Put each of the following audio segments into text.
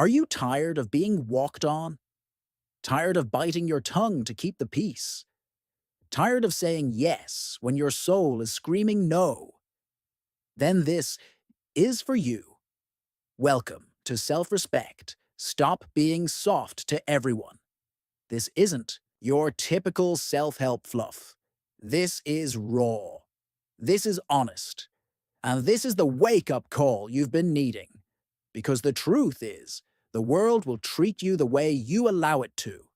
Are you tired of being walked on? Tired of biting your tongue to keep the peace? Tired of saying yes when your soul is screaming no? Then this is for you. Welcome to Self-Respect. Stop being soft to everyone. This isn't your typical self-help fluff. This is raw. This is honest. And this is the wake-up call you've been needing. Because the truth is, the world will treat you the way you allow it to.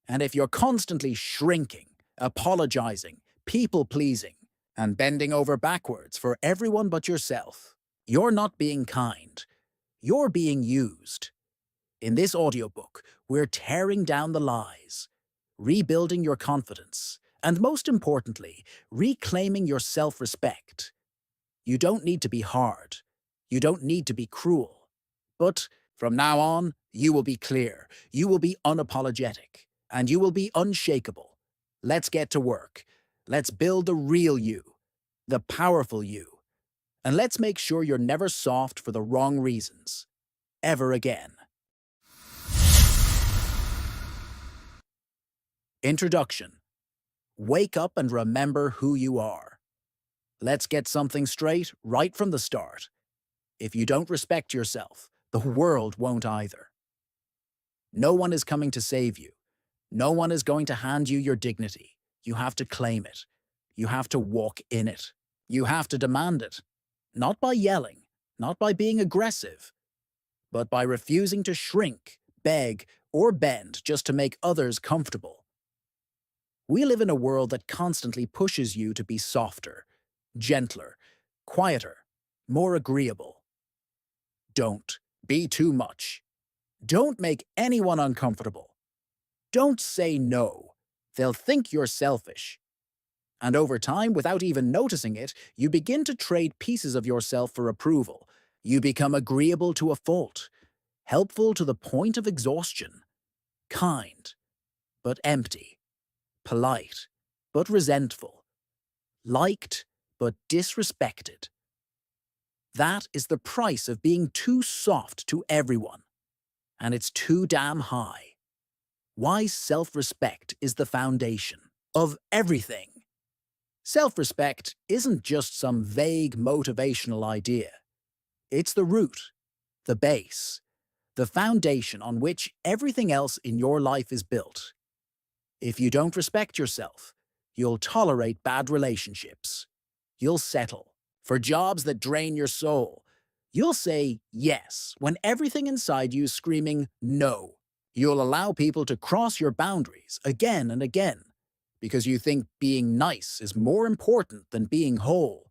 And if you're constantly shrinking, apologizing, people-pleasing, and bending over backwards for everyone but yourself, you're not being kind. You're being used. In this audiobook, we're tearing down the lies, rebuilding your confidence, and most importantly, reclaiming your self-respect. You don't need to be hard. You don't need to be cruel. But from now on, you will be clear, you will be unapologetic, and you will be unshakable. Let's get to work. Let's build the real you, the powerful you. And let's make sure you're never soft for the wrong reasons. Ever again. Introduction. Wake up and remember who you are. Let's get something straight right from the start. If you don't respect yourself, the world won't either. No one is coming to save you. No one is going to hand you your dignity. You have to claim it. You have to walk in it. You have to demand it. Not by yelling, not by being aggressive, but by refusing to shrink, beg, or bend just to make others comfortable. We live in a world that constantly pushes you to be softer, gentler, quieter, more agreeable. Don't be too much. Don't make anyone uncomfortable. Don't say no. They'll think you're selfish. And over time, without even noticing it, you begin to trade pieces of yourself for approval. You become agreeable to a fault, helpful to the point of exhaustion, kind, but empty, polite, but resentful, liked, but disrespected. That is the price of being too soft to everyone. And it's too damn high. Why self-respect is the foundation of everything. Self-respect isn't just some vague motivational idea. It's the root, the base, the foundation on which everything else in your life is built. If you don't respect yourself, you'll tolerate bad relationships. You'll settle for jobs that drain your soul. You'll say yes when everything inside you is screaming no. You'll allow people to cross your boundaries again and again because you think being nice is more important than being whole.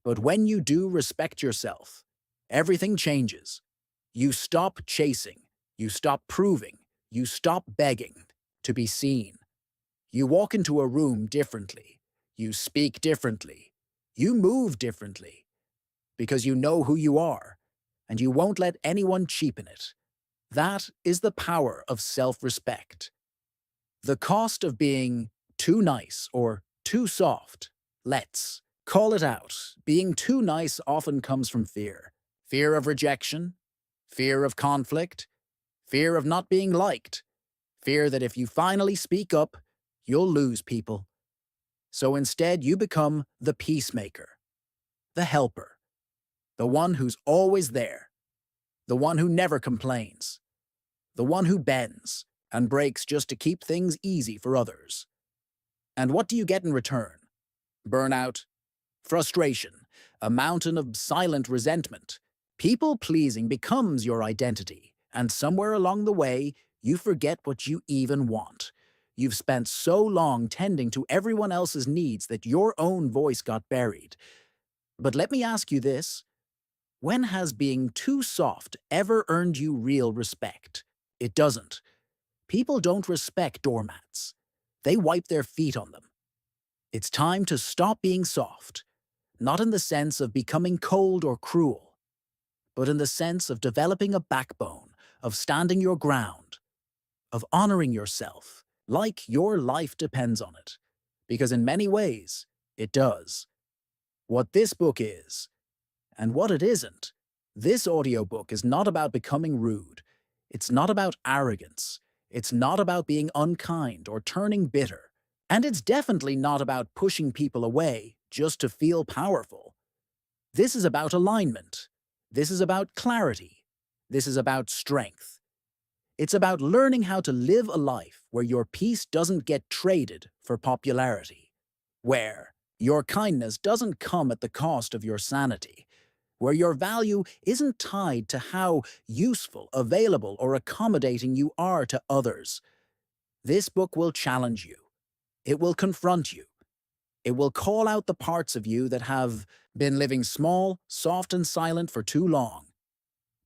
But when you do respect yourself, everything changes. You stop chasing, you stop proving, you stop begging to be seen. You walk into a room differently. You speak differently. You move differently. Because you know who you are, and you won't let anyone cheapen it. That is the power of self-respect. The cost of being too nice or too soft. Let's call it out. Being too nice often comes from fear. Fear of rejection, fear of conflict, fear of not being liked, fear that if you finally speak up, you'll lose people. So instead, you become the peacemaker, the helper, the one who's always there, the one who never complains, the one who bends and breaks just to keep things easy for others. And what do you get in return? Burnout, frustration, a mountain of silent resentment. People-pleasing becomes your identity, and somewhere along the way, you forget what you even want. You've spent so long tending to everyone else's needs that your own voice got buried. But let me ask you this. When has being too soft ever earned you real respect? It doesn't. People don't respect doormats. They wipe their feet on them. It's time to stop being soft, not in the sense of becoming cold or cruel, but in the sense of developing a backbone, of standing your ground, of honoring yourself, like your life depends on it. Because in many ways, it does. What this book is, and what it isn't, This audiobook is not about becoming rude. It's not about arrogance. It's not about being unkind or turning bitter. And it's definitely not about pushing people away just to feel powerful. This is about alignment. This is about clarity. This is about strength. It's about learning how to live a life where your peace doesn't get traded for popularity, where your kindness doesn't come at the cost of your sanity, where your value isn't tied to how useful, available, or accommodating you are to others. This book will challenge you. It will confront you. It will call out the parts of you that have been living small, soft, and silent for too long.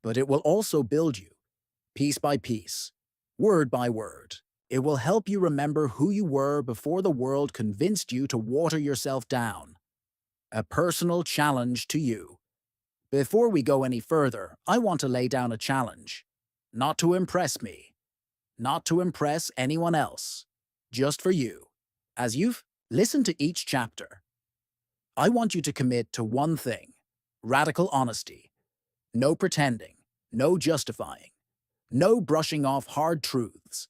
But it will also build you, piece by piece, word by word. It will help you remember who you were before the world convinced you to water yourself down. A personal challenge to you. Before we go any further, I want to lay down a challenge. Not to impress me. Not to impress anyone else. Just for you. As you've listened to each chapter, I want you to commit to one thing. Radical honesty. No pretending. No justifying. No brushing off hard truths.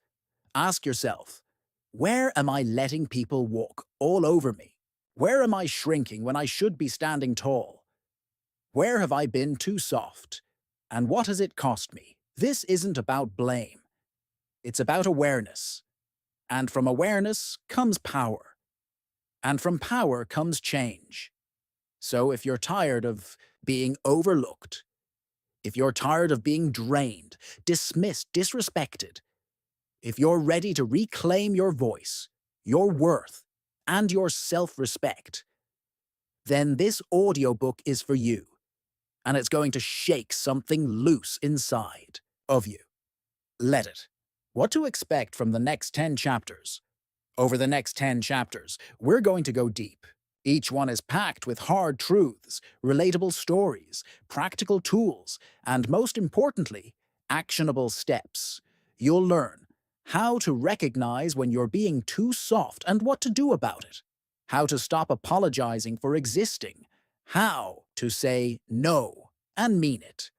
Ask yourself, where am I letting people walk all over me? Where am I shrinking when I should be standing tall? Where have I been too soft? And what has it cost me? This isn't about blame. It's about awareness. And from awareness comes power. And from power comes change. So if you're tired of being overlooked, if you're tired of being drained, dismissed, disrespected, if you're ready to reclaim your voice, your worth, and your self-respect, then this audiobook is for you. And it's going to shake something loose inside of you. Let it. What to expect from the next 10 chapters? Over the next 10 chapters, we're going to go deep. Each one is packed with hard truths, relatable stories, practical tools, and most importantly, actionable steps. You'll learn how to recognize when you're being too soft and what to do about it, how to stop apologizing for existing, how to say no and mean it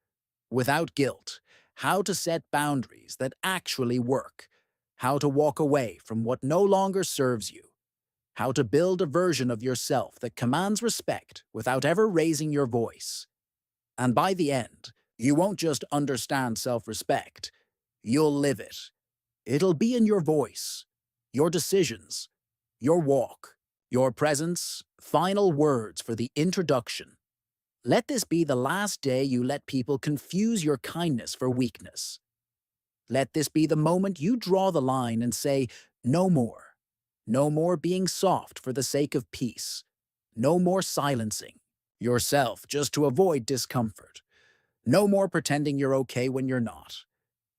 without guilt, how to set boundaries that actually work, how to walk away from what no longer serves you, how to build a version of yourself that commands respect without ever raising your voice. And by the end, you won't just understand self-respect, you'll live it. It'll be in your voice, your decisions, your walk, your presence, final words for the introduction. Let this be the last day you let people confuse your kindness for weakness. Let this be the moment you draw the line and say, no more. No more being soft for the sake of peace. No more silencing yourself just to avoid discomfort. No more pretending you're okay when you're not.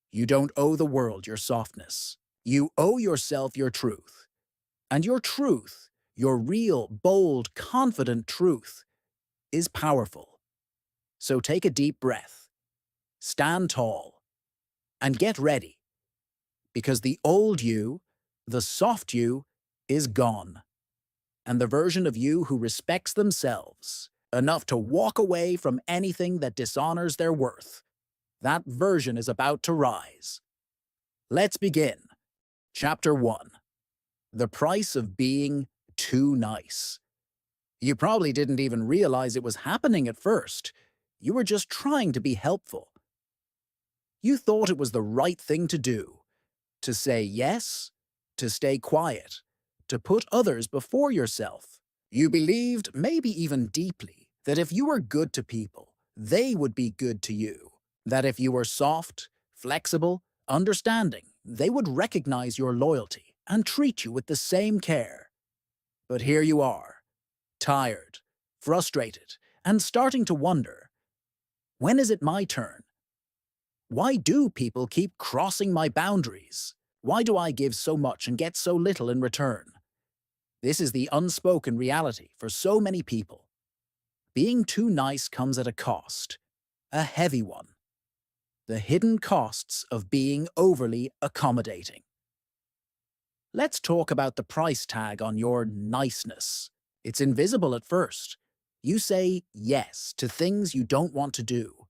You don't owe the world your softness. You owe yourself your truth. And your truth, your real, bold, confident truth, is powerful. So take a deep breath, stand tall, and get ready, because the old you, the soft you, is gone, and the version of you who respects themselves enough to walk away from anything that dishonors their worth, that version is about to rise. Let's begin. Chapter 1. The Price of Being Too Nice. You probably didn't even realize it was happening at first. You were just trying to be helpful. You thought it was the right thing to do. To say yes, to stay quiet, to put others before yourself. You believed, maybe even deeply, that if you were good to people, they would be good to you. That if you were soft, flexible, understanding, they would recognize your loyalty and treat you with the same care. But here you are, tired, frustrated, and starting to wonder, when is it my turn? Why do people keep crossing my boundaries? Why do I give so much and get so little in return? This is the unspoken reality for so many people. Being too nice comes at a cost, a heavy one. The hidden costs of being overly accommodating. Let's talk about the price tag on your niceness. It's invisible at first. You say yes to things you don't want to do.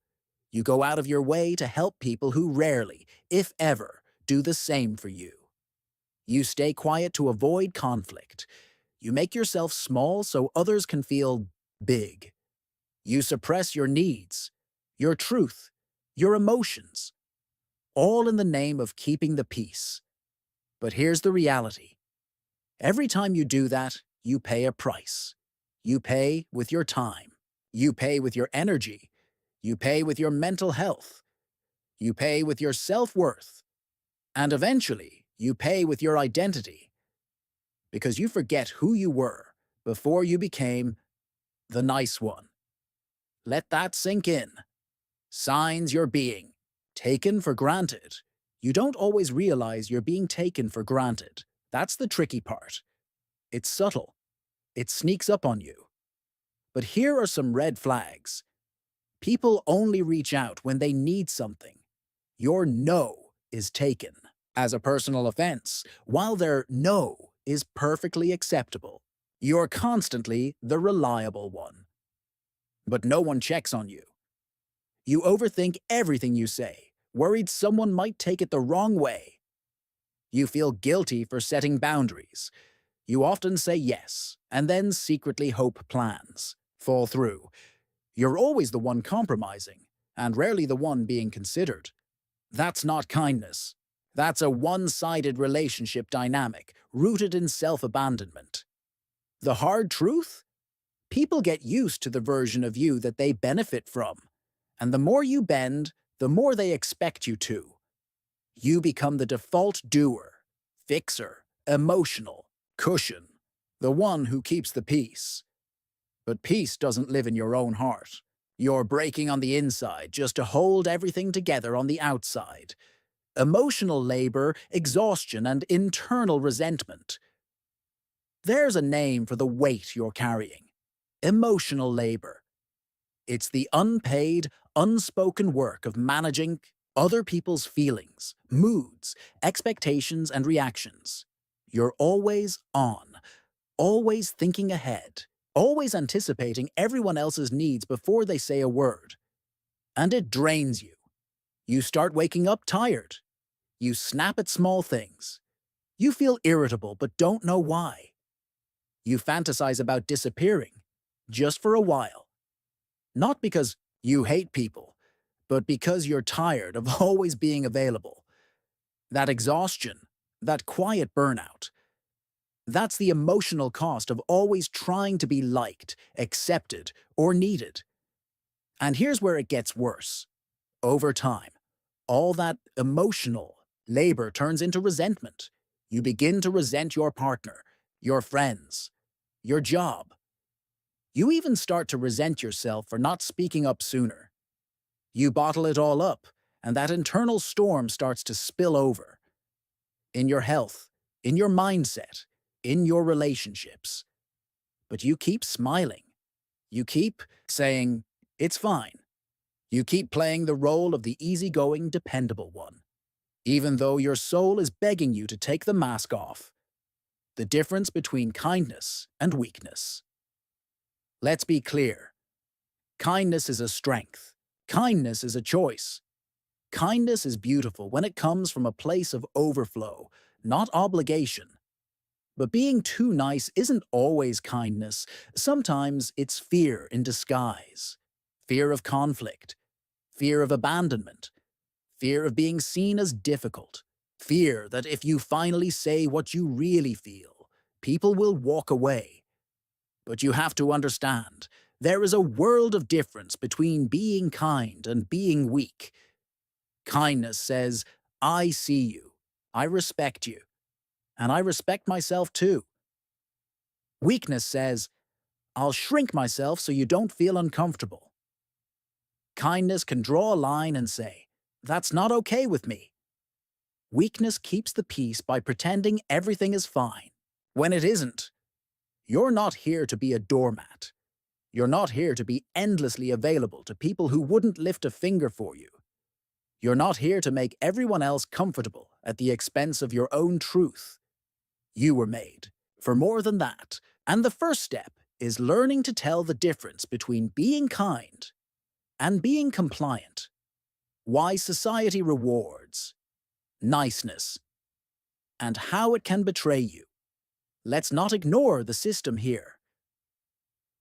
You go out of your way to help people who rarely, if ever, do the same for you. You stay quiet to avoid conflict. You make yourself small so others can feel big. You suppress your needs, your truth, your emotions, all in the name of keeping the peace. But here's the reality. Every time you do that, you pay a price. You pay with your time. You pay with your energy. You pay with your mental health. You pay with your self-worth. And eventually, you pay with your identity. Because you forget who you were before you became the nice one. Let that sink in. Signs you're being taken for granted. You don't always realize you're being taken for granted. That's the tricky part. It's subtle. It sneaks up on you. But here are some red flags. People only reach out when they need something. Your no is taken as a personal offense, while their no is perfectly acceptable. You're constantly the reliable one. But no one checks on you. You overthink everything you say, worried someone might take it the wrong way. You feel guilty for setting boundaries. You often say yes, and then secretly hope plans fall through. You're always the one compromising, and rarely the one being considered. That's not kindness. That's a one-sided relationship dynamic rooted in self-abandonment. The hard truth? People get used to the version of you that they benefit from. And the more you bend, the more they expect you to. You become the default doer, fixer, emotional, cushion, the one who keeps the peace. But peace doesn't live in your own heart. You're breaking on the inside just to hold everything together on the outside. Emotional labor, exhaustion, and internal resentment. There's a name for the weight you're carrying. Emotional labor. It's the unpaid, unspoken work of managing other people's feelings, moods, expectations, and reactions. You're always on, always thinking ahead, always anticipating everyone else's needs before they say a word. And it drains you. You start waking up tired. You snap at small things. You feel irritable but don't know why. You fantasize about disappearing, just for a while. Not because you hate people, but because you're tired of always being available. That exhaustion, that quiet burnout, that's the emotional cost of always trying to be liked, accepted, or needed. And here's where it gets worse. Over time, all that emotional labor turns into resentment. You begin to resent your partner, your friends, your job. You even start to resent yourself for not speaking up sooner. You bottle it all up, and that internal storm starts to spill over. In your health, in your mindset, in your relationships. But you keep smiling. You keep saying, it's fine. You keep playing the role of the easygoing, dependable one, even though your soul is begging you to take the mask off. The difference between kindness and weakness. Let's be clear. Kindness is a strength. Kindness is a choice. Kindness is beautiful when it comes from a place of overflow, not obligation. But being too nice isn't always kindness. Sometimes it's fear in disguise. Fear of conflict. Fear of abandonment. Fear of being seen as difficult. Fear that if you finally say what you really feel, people will walk away. But you have to understand, there is a world of difference between being kind and being weak. Kindness says, I see you, I respect you, and I respect myself too. Weakness says, I'll shrink myself so you don't feel uncomfortable. Kindness can draw a line and say, that's not okay with me. Weakness keeps the peace by pretending everything is fine, when it isn't. You're not here to be a doormat. You're not here to be endlessly available to people who wouldn't lift a finger for you. You're not here to make everyone else comfortable at the expense of your own truth. You were made for more than that, and the first step is learning to tell the difference between being kind and being compliant. why society rewards niceness, and how it can betray you. Let's not ignore the system here.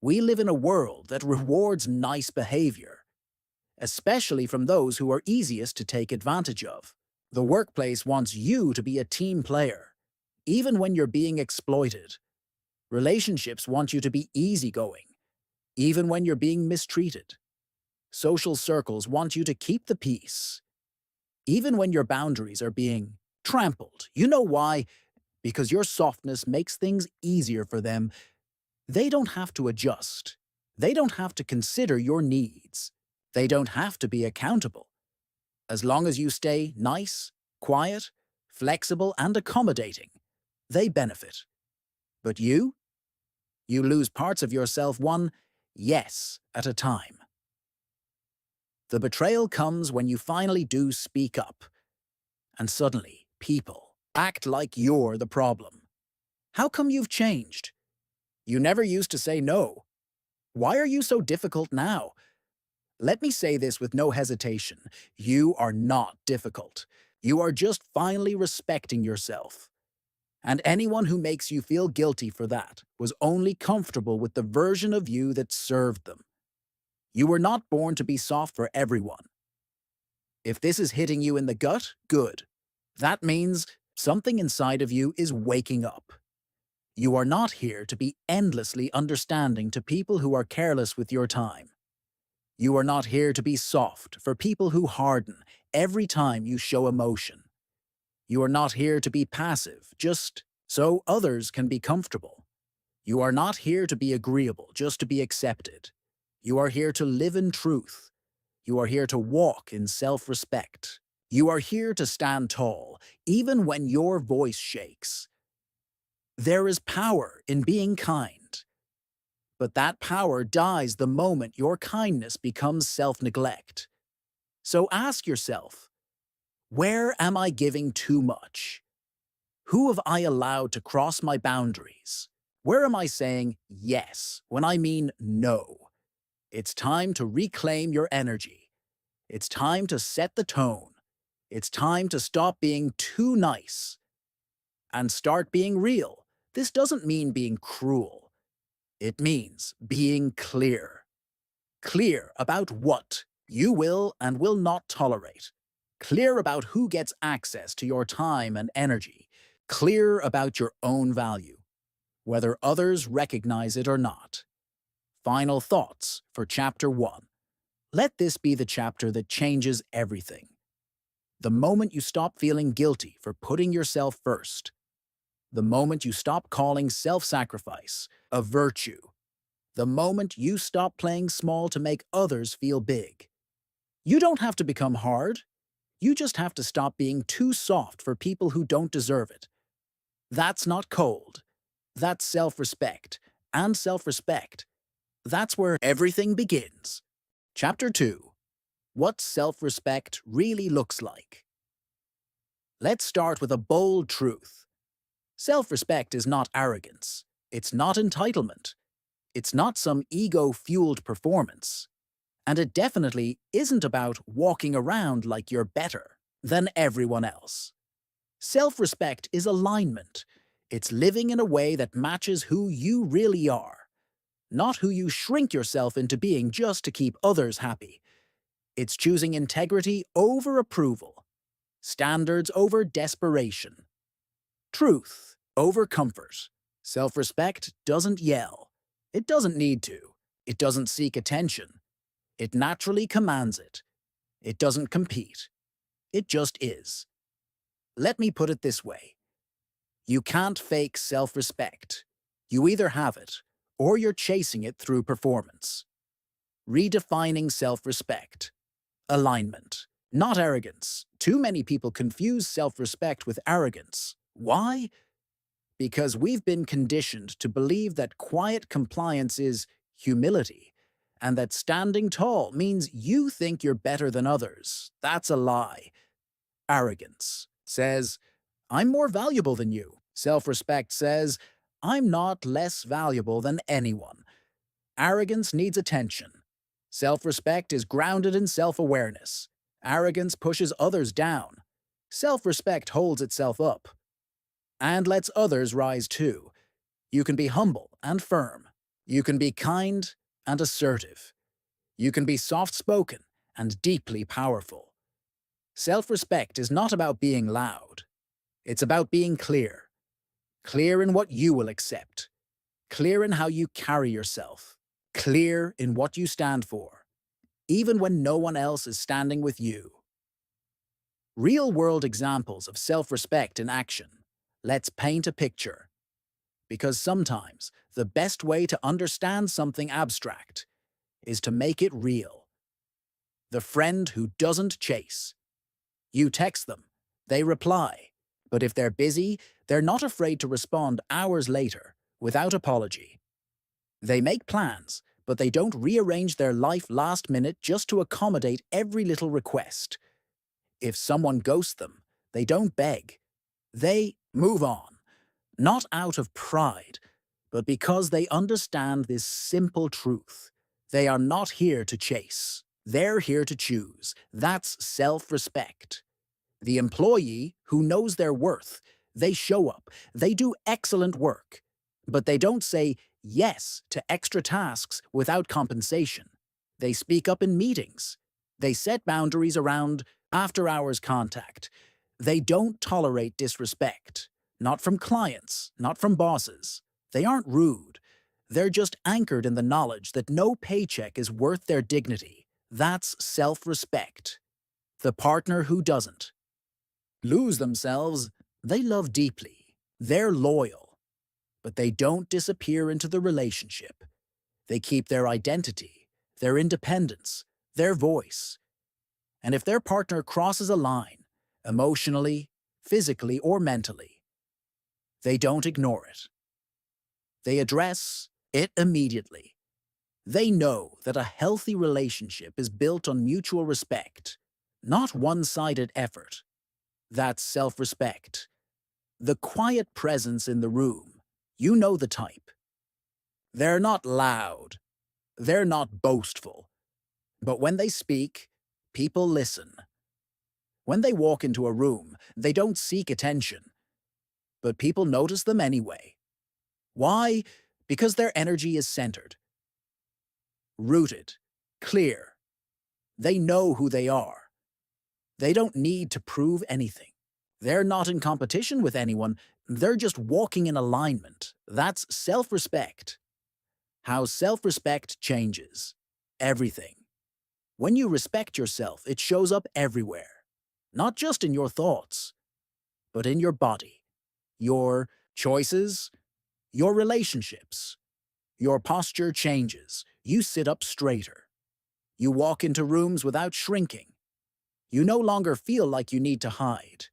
We live in a world that rewards nice behavior, especially from those who are easiest to take advantage of. The workplace wants you to be a team player, even when you're being exploited. Relationships want you to be easygoing, even when you're being mistreated. Social circles want you to keep the peace, even when your boundaries are being trampled. You know why? Because your softness makes things easier for them. They don't have to adjust. They don't have to consider your needs. They don't have to be accountable. As long as you stay nice, quiet, flexible, and accommodating, they benefit. But you? You lose parts of yourself one yes at a time. The betrayal comes when you finally do speak up, and suddenly people act like you're the problem. How come you've changed? You never used to say no. Why are you so difficult now? Let me say this with no hesitation. You are not difficult. You are just finally respecting yourself. And anyone who makes you feel guilty for that was only comfortable with the version of you that served them. You were not born to be soft for everyone. If this is hitting you in the gut, good. That means something inside of you is waking up. You are not here to be endlessly understanding to people who are careless with your time. You are not here to be soft for people who harden every time you show emotion. You are not here to be passive just so others can be comfortable. You are not here to be agreeable just to be accepted. You are here to live in truth. You are here to walk in self-respect. You are here to stand tall, even when your voice shakes. There is power in being kind, but that power dies the moment your kindness becomes self-neglect. So ask yourself, where am I giving too much? Who have I allowed to cross my boundaries? Where am I saying yes when I mean no? It's time to reclaim your energy. It's time to set the tone. It's time to stop being too nice and start being real. This doesn't mean being cruel. It means being clear. Clear about what you will and will not tolerate. Clear about who gets access to your time and energy. Clear about your own value, whether others recognize it or not. Final thoughts for Chapter 1. Let this be the chapter that changes everything. The moment you stop feeling guilty for putting yourself first. The moment you stop calling self-sacrifice a virtue. The moment you stop playing small to make others feel big. You don't have to become hard. You just have to stop being too soft for people who don't deserve it. That's not cold. That's self-respect. And self-respect, that's where everything begins. Chapter 2. What self-respect really looks like. Let's start with a bold truth. Self-respect is not arrogance. It's not entitlement. It's not some ego-fueled performance. And it definitely isn't about walking around like you're better than everyone else. Self-respect is alignment. It's living in a way that matches who you really are, not who you shrink yourself into being just to keep others happy. It's choosing integrity over approval, standards over desperation, truth over comfort. Self-respect doesn't yell. It doesn't need to. It doesn't seek attention. It naturally commands it. It doesn't compete. It just is. Let me put it this way. You can't fake self-respect. You either have it, or you're chasing it through performance. Redefining self-respect. Alignment, not arrogance. Too many people confuse self-respect with arrogance. Why? Because we've been conditioned to believe that quiet compliance is humility, and that standing tall means you think you're better than others. That's a lie. Arrogance says, I'm more valuable than you. Self-respect says, I'm not less valuable than anyone. Arrogance needs attention. Self-respect is grounded in self-awareness. Arrogance pushes others down. Self-respect holds itself up and lets others rise too. You can be humble and firm. You can be kind and assertive. You can be soft-spoken and deeply powerful. Self-respect is not about being loud. It's about being clear. Clear in what you will accept. Clear in how you carry yourself. Clear in what you stand for, even when no one else is standing with you. Real-world examples of self-respect in action. Let's paint a picture. Because sometimes the best way to understand something abstract is to make it real. The friend who doesn't chase. You text them, they reply. But if they're busy, they're not afraid to respond hours later, without apology. They make plans, but they don't rearrange their life last minute just to accommodate every little request. If someone ghosts them, they don't beg. They move on, not out of pride, but because they understand this simple truth. They are not here to chase. They're here to choose. That's self-respect. The employee who knows their worth, they show up, they do excellent work, but they don't say yes to extra tasks without compensation. They speak up in meetings. They set boundaries around after-hours contact. They don't tolerate disrespect. Not from clients, not from bosses. They aren't rude. They're just anchored in the knowledge that no paycheck is worth their dignity. That's self-respect. The partner who doesn't lose themselves, they love deeply. They're loyal. But they don't disappear into the relationship. They keep their identity, their independence, their voice. And if their partner crosses a line, emotionally, physically, or mentally, they don't ignore it. They address it immediately. They know that a healthy relationship is built on mutual respect, not one-sided effort. That's self-respect. The quiet presence in the room. You know the type. They're not loud. They're not boastful. But when they speak, people listen. When they walk into a room, they don't seek attention. But people notice them anyway. Why? Because their energy is centered, rooted, clear. They know who they are. They don't need to prove anything. They're not in competition with anyone. They're just walking in alignment. That's self-respect. How self-respect changes everything. When you respect yourself, it shows up everywhere. Not just in your thoughts, but in your body, your choices, your relationships. Your posture changes. You sit up straighter. You walk into rooms without shrinking. You no longer feel like you need to hide.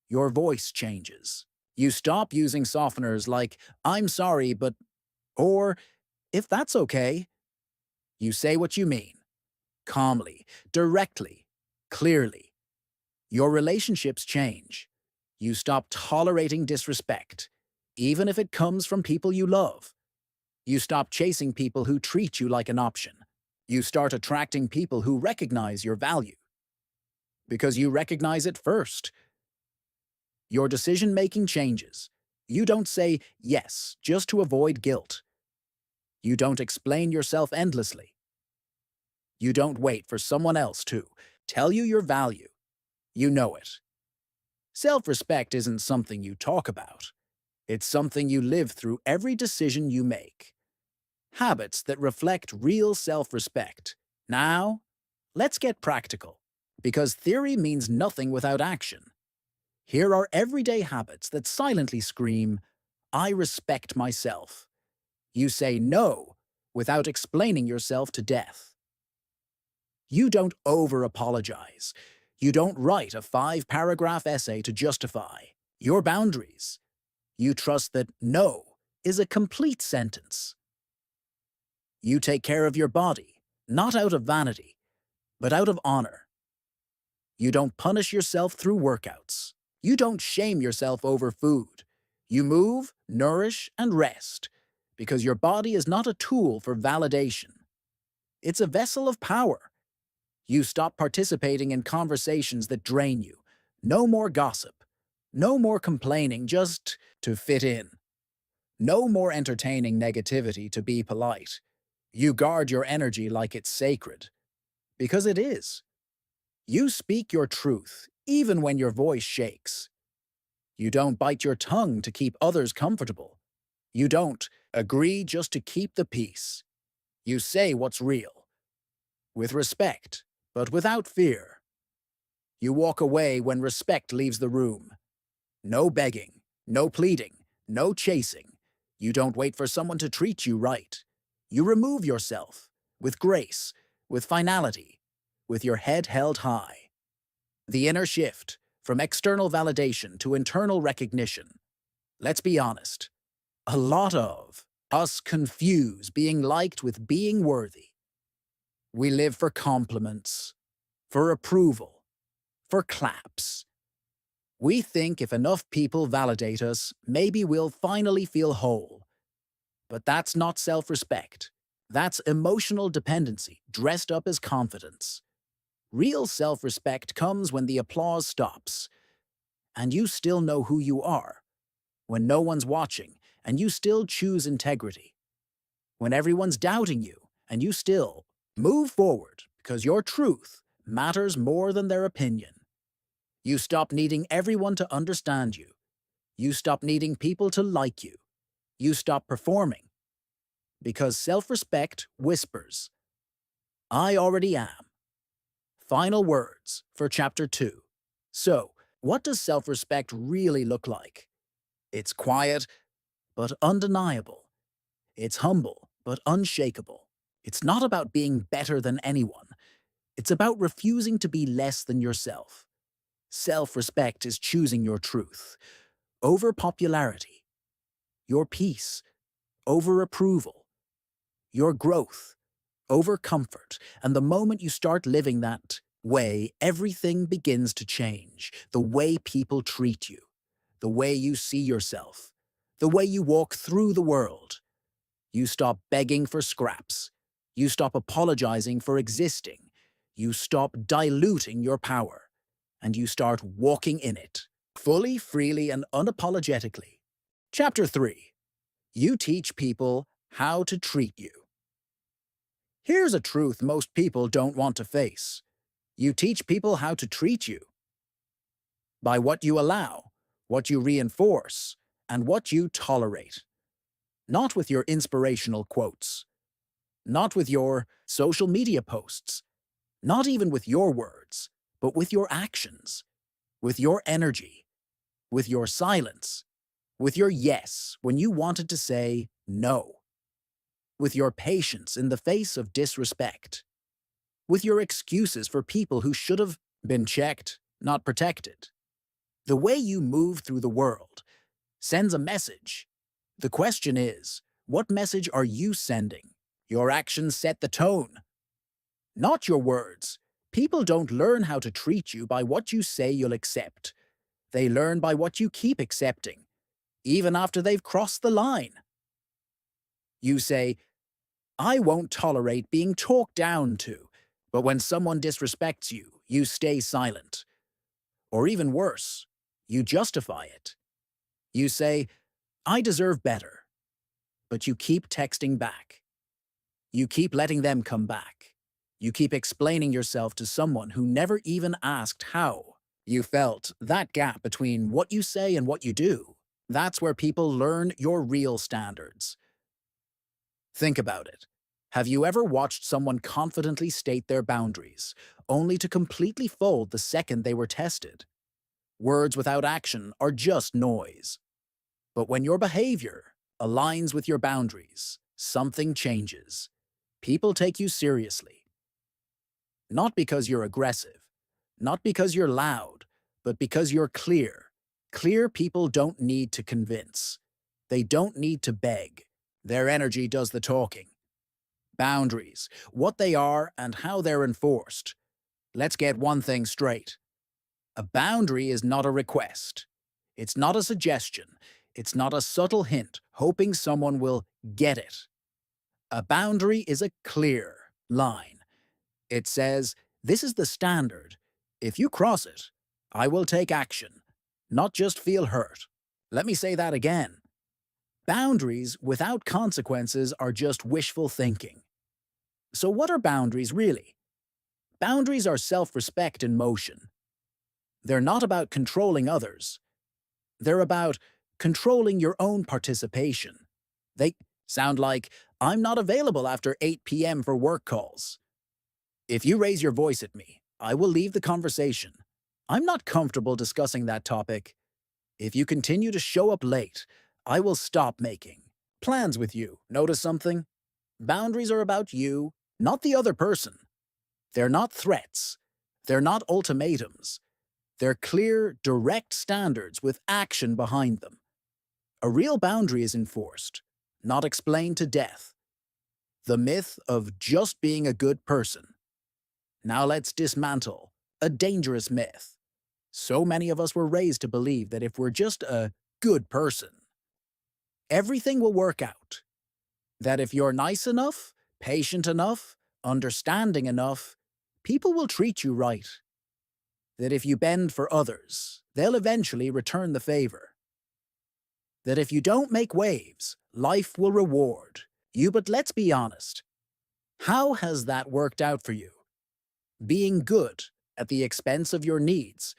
Your voice changes. You stop using softeners like, "I'm sorry, but," or, "if that's okay." You say what you mean. Calmly, directly, clearly. Your relationships change. You stop tolerating disrespect, even if it comes from people you love. You stop chasing people who treat you like an option. You start attracting people who recognize your value. Because you recognize it first. Your decision-making changes. You don't say yes just to avoid guilt. You don't explain yourself endlessly. You don't wait for someone else to tell you your value. You know it. Self-respect isn't something you talk about. It's something you live through every decision you make. Habits that reflect real self-respect. Now, let's get practical, because theory means nothing without action. Here are everyday habits that silently scream, "I respect myself." You say no without explaining yourself to death. You don't over-apologize. You don't write a 5-paragraph essay to justify your boundaries. You trust that no is a complete sentence. You take care of your body, not out of vanity, but out of honor. You don't punish yourself through workouts. You don't shame yourself over food. You move, nourish, and rest, because your body is not a tool for validation. It's a vessel of power. You stop participating in conversations that drain you. No more gossip. No more complaining just to fit in. No more entertaining negativity to be polite. You guard your energy like it's sacred. Because it is. You speak your truth, even when your voice shakes. You don't bite your tongue to keep others comfortable. You don't agree just to keep the peace. You say what's real, with respect, but without fear. You walk away when respect leaves the room. No begging, no pleading, no chasing. You don't wait for someone to treat you right. You remove yourself, with grace, with finality, with your head held high. The inner shift, from external validation to internal recognition. Let's be honest. A lot of us confuse being liked with being worthy. We live for compliments, for approval, for claps. We think if enough people validate us, maybe we'll finally feel whole. But that's not self-respect. That's emotional dependency dressed up as confidence. Real self-respect comes when the applause stops, and you still know who you are. When no one's watching, and you still choose integrity. When everyone's doubting you, and you still move forward because your truth matters more than their opinion. You stop needing everyone to understand you. You stop needing people to like you. You stop performing. Because self-respect whispers, I already am. Final words for Chapter 2. So, what does self-respect really look like? It's quiet, but undeniable. It's humble, but unshakable. It's not about being better than anyone. It's about refusing to be less than yourself. Self-respect is choosing your truth over popularity, your peace over approval, your growth over comfort. And the moment you start living that way, everything begins to change. The way people treat you, the way you see yourself, the way you walk through the world. You stop begging for scraps. You stop apologizing for existing. You stop diluting your power. And you start walking in it, fully, freely, and unapologetically. Chapter 3. You teach people how to treat you. Here's a truth most people don't want to face. You teach people how to treat you. By what you allow, what you reinforce, and what you tolerate. Not with your inspirational quotes. Not with your social media posts. Not even with your words, but with your actions. With your energy. With your silence. With your yes when you wanted to say no. With your patience in the face of disrespect. With your excuses for people who should have been checked, not protected. The way you move through the world sends a message. The question is, what message are you sending? Your actions set the tone, not your words. People don't learn how to treat you by what you say you'll accept. They learn by what you keep accepting, even after they've crossed the line. You say, I won't tolerate being talked down to, but when someone disrespects you, you stay silent. Or even worse, you justify it. You say, I deserve better, but you keep texting back. You keep letting them come back. You keep explaining yourself to someone who never even asked how. You felt that gap between what you say and what you do. That's where people learn your real standards. Think about it. Have you ever watched someone confidently state their boundaries, only to completely fold the second they were tested? Words without action are just noise. But when your behavior aligns with your boundaries, something changes. People take you seriously. Not because you're aggressive, not because you're loud, but because you're clear. Clear people don't need to convince. They don't need to beg. Their energy does the talking. Boundaries, what they are and how they're enforced. Let's get one thing straight. A boundary is not a request. It's not a suggestion. It's not a subtle hint, hoping someone will get it. A boundary is a clear line. It says, This is the standard. If you cross it, I will take action, not just feel hurt. Let me say that again. Boundaries without consequences are just wishful thinking. So what are boundaries really? Boundaries are self-respect in motion. They're not about controlling others. They're about controlling your own participation. They sound like, I'm not available after 8 p.m. for work calls. If you raise your voice at me, I will leave the conversation. I'm not comfortable discussing that topic. If you continue to show up late, I will stop making plans with you. Notice something? Boundaries are about you, not the other person. They're not threats. They're not ultimatums. They're clear, direct standards with action behind them. A real boundary is enforced, not explained to death. The myth of just being a good person. Now let's dismantle a dangerous myth. So many of us were raised to believe that if we're just a good person, everything will work out. That if you're nice enough, patient enough, understanding enough, people will treat you right. That if you bend for others, they'll eventually return the favor. That if you don't make waves, life will reward you. But let's be honest. How has that worked out for you? Being good at the expense of your needs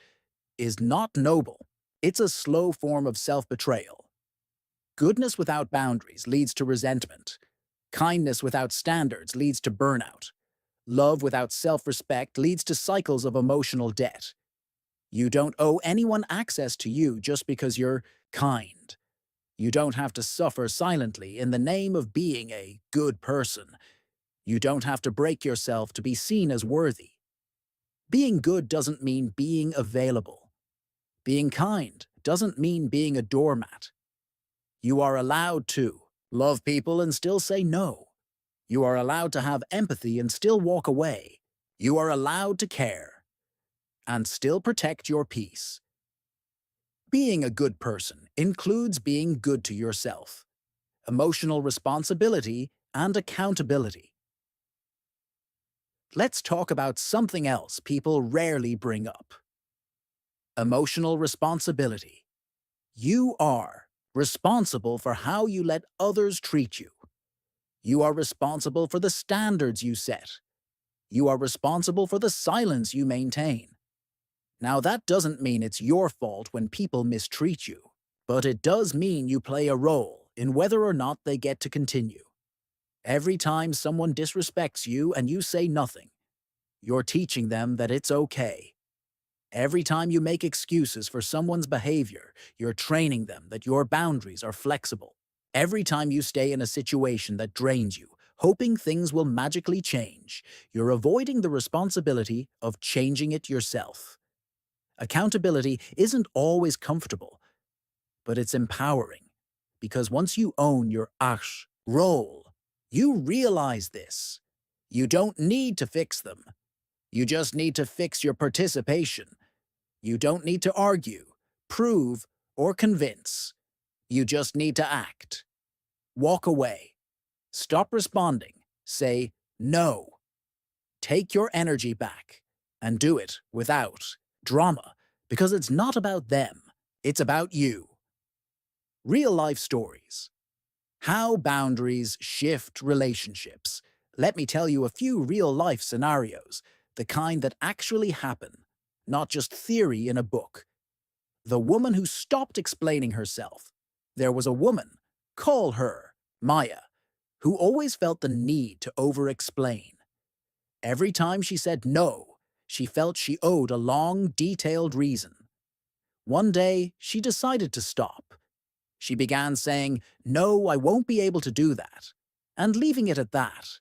is not noble. It's a slow form of self-betrayal. Goodness without boundaries leads to resentment. Kindness without standards leads to burnout. Love without self-respect leads to cycles of emotional debt. You don't owe anyone access to you just because you're kind. You don't have to suffer silently in the name of being a good person. You don't have to break yourself to be seen as worthy. Being good doesn't mean being available. Being kind doesn't mean being a doormat. You are allowed to love people and still say no. You are allowed to have empathy and still walk away. You are allowed to care and still protect your peace. Being a good person includes being good to yourself, emotional responsibility, and accountability. Let's talk about something else people rarely bring up. Emotional responsibility. You are responsible for how you let others treat you. You are responsible for the standards you set. You are responsible for the silence you maintain. Now, that doesn't mean it's your fault when people mistreat you, but it does mean you play a role in whether or not they get to continue. Every time someone disrespects you and you say nothing, you're teaching them that it's okay. Every time you make excuses for someone's behavior, you're training them that your boundaries are flexible. Every time you stay in a situation that drains you, hoping things will magically change, you're avoiding the responsibility of changing it yourself. Accountability isn't always comfortable, but it's empowering. Because once you own your role, you realize this. You don't need to fix them. You just need to fix your participation. You don't need to argue, prove, or convince. You just need to act. Walk away. Stop responding. Say no. Take your energy back and do it without drama, because it's not about them. It's about you. Real-life stories. How boundaries shift relationships. Let me tell you a few real-life scenarios, the kind that actually happen, not just theory in a book. The woman who stopped explaining herself. There was a woman, call her Maya, who always felt the need to over-explain. Every time she said no, she felt she owed a long, detailed reason. One day, she decided to stop. She began saying, "No, I won't be able to do that," and leaving it at that.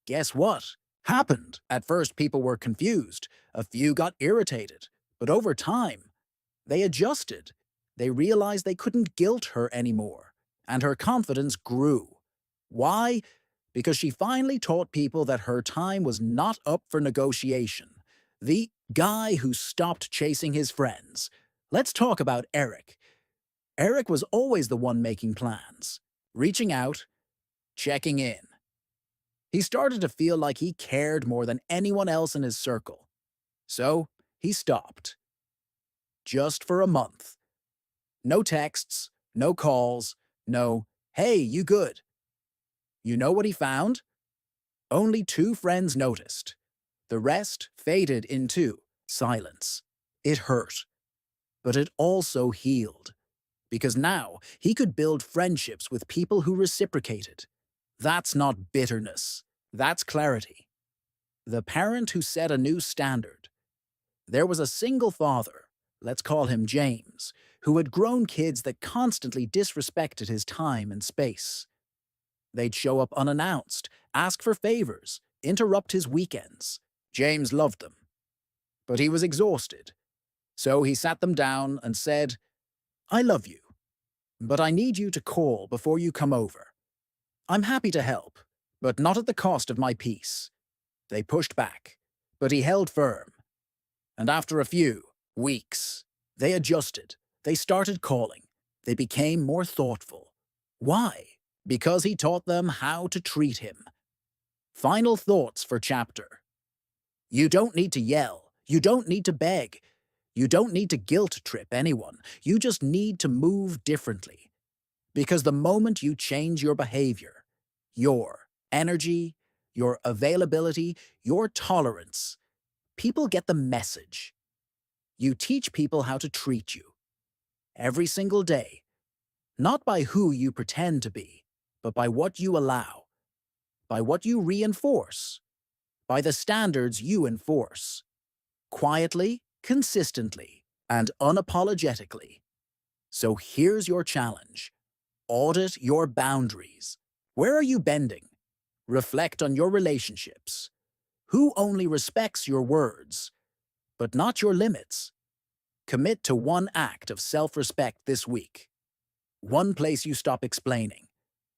Guess what happened? At first, people were confused. A few got irritated. But over time, they adjusted. They realized they couldn't guilt her anymore, and her confidence grew. Why? Because she finally taught people that her time was not up for negotiation. The guy who stopped chasing his friends. Let's talk about Eric. Eric was always the one making plans, reaching out, checking in. He started to feel like he cared more than anyone else in his circle. So he stopped. Just for a month. No texts, no calls, no, "Hey, you good?" You know what he found? Only 2 friends noticed. The rest faded into silence. It hurt, but it also healed, because now he could build friendships with people who reciprocated. That's not bitterness. That's clarity. The parent who set a new standard. There was a single father, let's call him James, who had grown kids that constantly disrespected his time and space. They'd show up unannounced, ask for favors, interrupt his weekends. James loved them, but he was exhausted. So he sat them down and said, "I love you, but I need you to call before you come over. I'm happy to help, but not at the cost of my peace." They pushed back, but he held firm. And after a few weeks, they adjusted. They started calling. They became more thoughtful. Why? Because he taught them how to treat him. Final thoughts for chapter. You don't need to yell. You don't need to beg. You don't need to guilt trip anyone. You just need to move differently. Because the moment you change your behavior, your energy, your availability, your tolerance, people get the message. You teach people how to treat you. Every single day. Not by who you pretend to be, but by what you allow. By what you reinforce. By the standards you enforce. Quietly, consistently, and unapologetically. So here's your challenge. Audit your boundaries. Where are you bending? Reflect on your relationships. Who only respects your words, but not your limits? Commit to one act of self-respect this week. One place you stop explaining.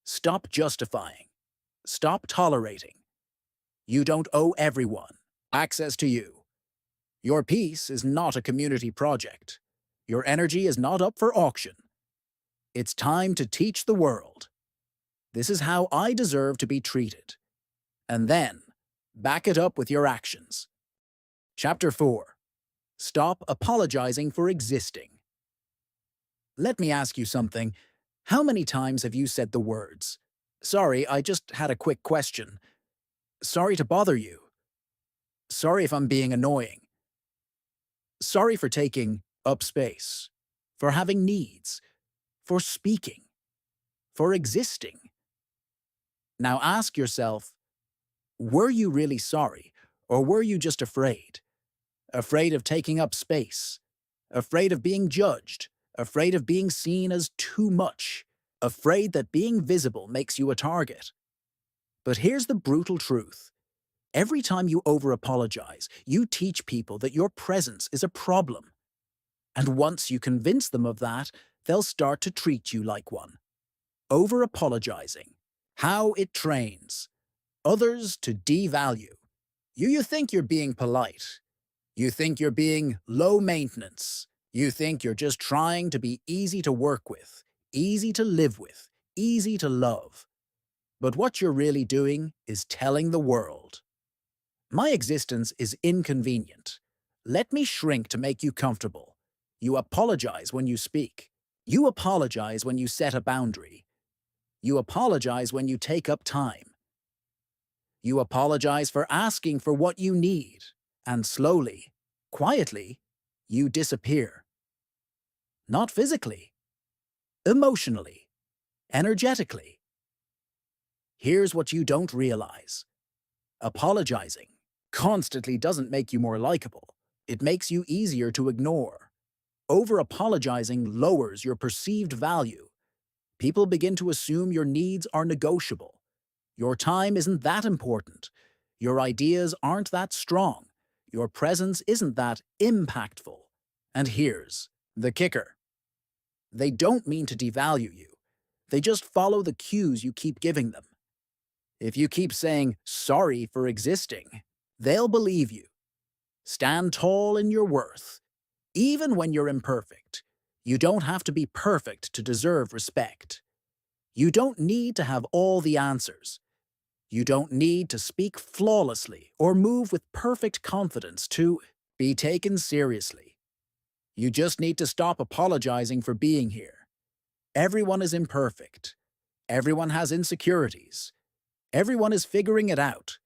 Stop justifying. Stop tolerating. You don't owe everyone access to you. Your peace is not a community project. Your energy is not up for auction. It's time to teach the world. This is how I deserve to be treated. And then, back it up with your actions. Chapter 4. Stop apologizing for existing. Let me ask you something. How many times have you said the words, "Sorry, I just had a quick question. Sorry to bother you. Sorry if I'm being annoying. Sorry for taking up space. For having needs. For speaking. For existing." Now ask yourself, were you really sorry, or were you just afraid? Afraid of taking up space. Afraid of being judged. Afraid of being seen as too much. Afraid that being visible makes you a target. But here's the brutal truth. Every time you over-apologize, you teach people that your presence is a problem. And once you convince them of that, they'll start to treat you like one. Over-apologizing. How it trains others to devalue. You think you're being polite. You think you're being low maintenance. You think you're just trying to be easy to work with, easy to live with, easy to love. But what you're really doing is telling the world, "My existence is inconvenient. Let me shrink to make you comfortable." You apologize when you speak. You apologize when you set a boundary. You apologize when you take up time. You apologize for asking for what you need. And slowly, quietly, you disappear. Not physically, emotionally, energetically. Here's what you don't realize. Apologizing constantly doesn't make you more likable. It makes you easier to ignore. Over-apologizing lowers your perceived value. People begin to assume your needs are negotiable. Your time isn't that important. Your ideas aren't that strong. Your presence isn't that impactful. And here's the kicker. They don't mean to devalue you. They just follow the cues you keep giving them. If you keep saying sorry for existing, they'll believe you. Stand tall in your worth. Even when you're imperfect, you don't have to be perfect to deserve respect. You don't need to have all the answers. You don't need to speak flawlessly or move with perfect confidence to be taken seriously. You just need to stop apologizing for being here. Everyone is imperfect. Everyone has insecurities. Everyone is figuring it out.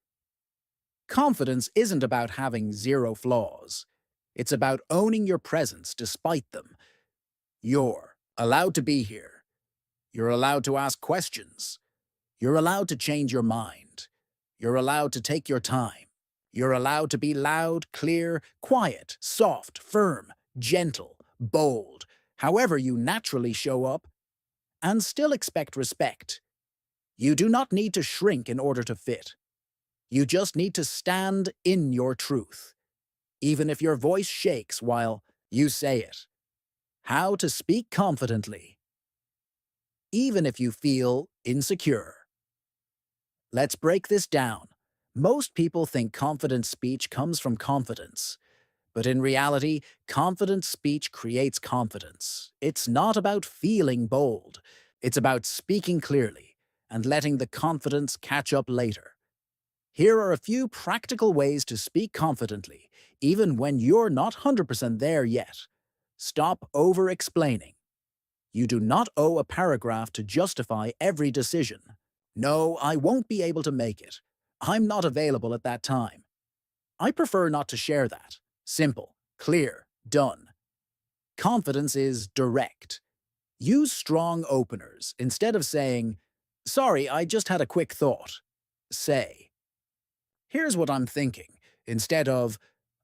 Confidence isn't about having zero flaws. It's about owning your presence despite them. You're allowed to be here. You're allowed to ask questions. You're allowed to change your mind. You're allowed to take your time. You're allowed to be loud, clear, quiet, soft, firm, gentle, bold, however you naturally show up, and still expect respect. You do not need to shrink in order to fit. You just need to stand in your truth, even if your voice shakes while you say it. How to speak confidently, even if you feel insecure. Let's break this down. Most people think confident speech comes from confidence. But in reality, confident speech creates confidence. It's not about feeling bold. It's about speaking clearly and letting the confidence catch up later. Here are a few practical ways to speak confidently, even when you're not 100% there yet. Stop over-explaining. You do not owe a paragraph to justify every decision. No, I won't be able to make it. I'm not available at that time. I prefer not to share that. Simple, clear, done. Confidence is direct. Use strong openers instead of saying, "Sorry, I just had a quick thought." Say, "Here's what I'm thinking," instead of,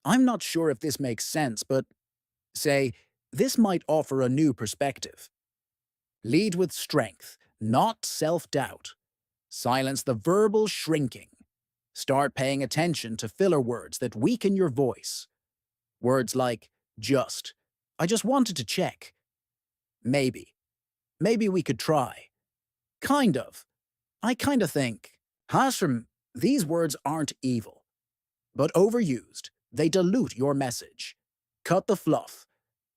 "I'm not sure if this makes sense, but," say, "This might offer a new perspective." Lead with strength, not self-doubt. Silence the verbal shrinking. Start paying attention to filler words that weaken your voice. Words like just, "I just wanted to check." Maybe. Maybe we could try. Kind of. I kind of think. Hashram, these words aren't evil. But overused, they dilute your message. Cut the fluff.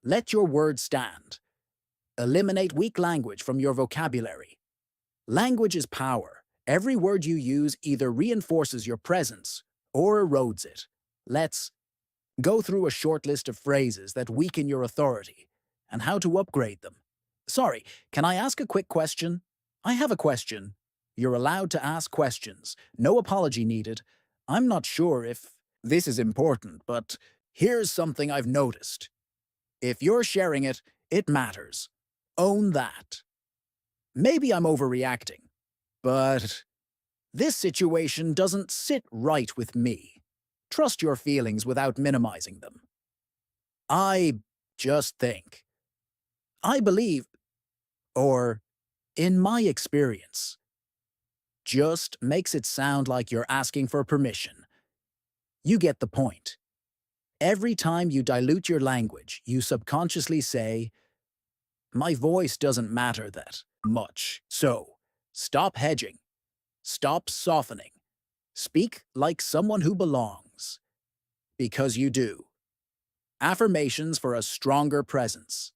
Let your words stand. Eliminate weak language from your vocabulary. Language is power. Every word you use either reinforces your presence or erodes it. Let's go through a short list of phrases that weaken your authority and how to upgrade them. "Sorry, can I ask a quick question?" "I have a question." You're allowed to ask questions. No apology needed. "I'm not sure if this is important, but here's something I've noticed." If you're sharing it, it matters. Own that. "Maybe I'm overreacting, but this situation doesn't sit right with me." Trust your feelings without minimizing them. "I just think." "I believe," or "in my experience." Just makes it sound like you're asking for permission. You get the point. Every time you dilute your language, you subconsciously say, "My voice doesn't matter that much." So, stop hedging. Stop softening. Speak like someone who belongs. Because you do. Affirmations for a stronger presence.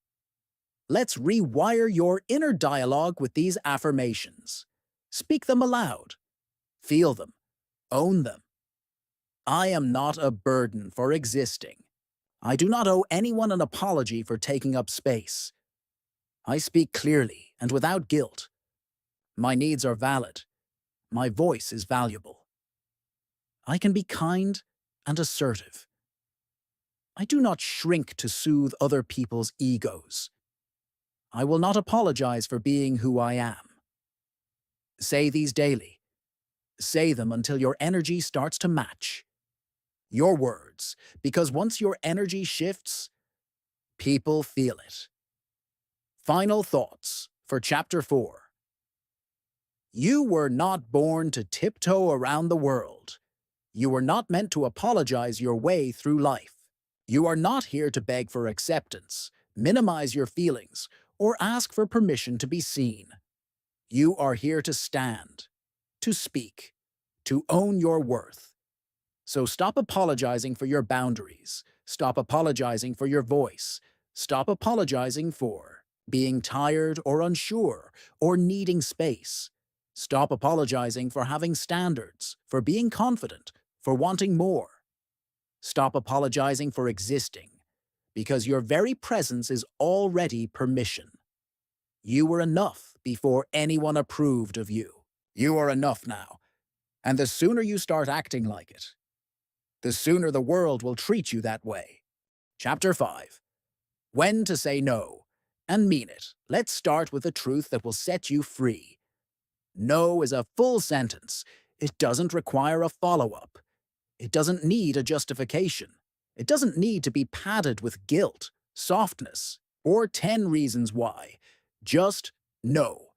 Let's rewire your inner dialogue with these affirmations. Speak them aloud. Feel them. Own them. I am not a burden for existing. I do not owe anyone an apology for taking up space. I speak clearly and without guilt. My needs are valid. My voice is valuable. I can be kind and assertive. I do not shrink to soothe other people's egos. I will not apologize for being who I am. Say these daily. Say them until your energy starts to match. Your words, because once your energy shifts, people feel it. Final thoughts for Chapter 4. You were not born to tiptoe around the world. You were not meant to apologize your way through life. You are not here to beg for acceptance, minimize your feelings, or ask for permission to be seen. You are here to stand, to speak, to own your worth. So stop apologizing for your boundaries. Stop apologizing for your voice. Stop apologizing for being tired or unsure or needing space. Stop apologizing for having standards, for being confident, for wanting more. Stop apologizing for existing, because your very presence is already permission. You were enough before anyone approved of you. You are enough now, and the sooner you start acting like it, the sooner the world will treat you that way. Chapter 5. When to say no, and mean it. Let's start with the truth that will set you free. No is a full sentence. It doesn't require a follow-up. It doesn't need a justification. It doesn't need to be padded with guilt, softness, or 10 reasons why. Just no.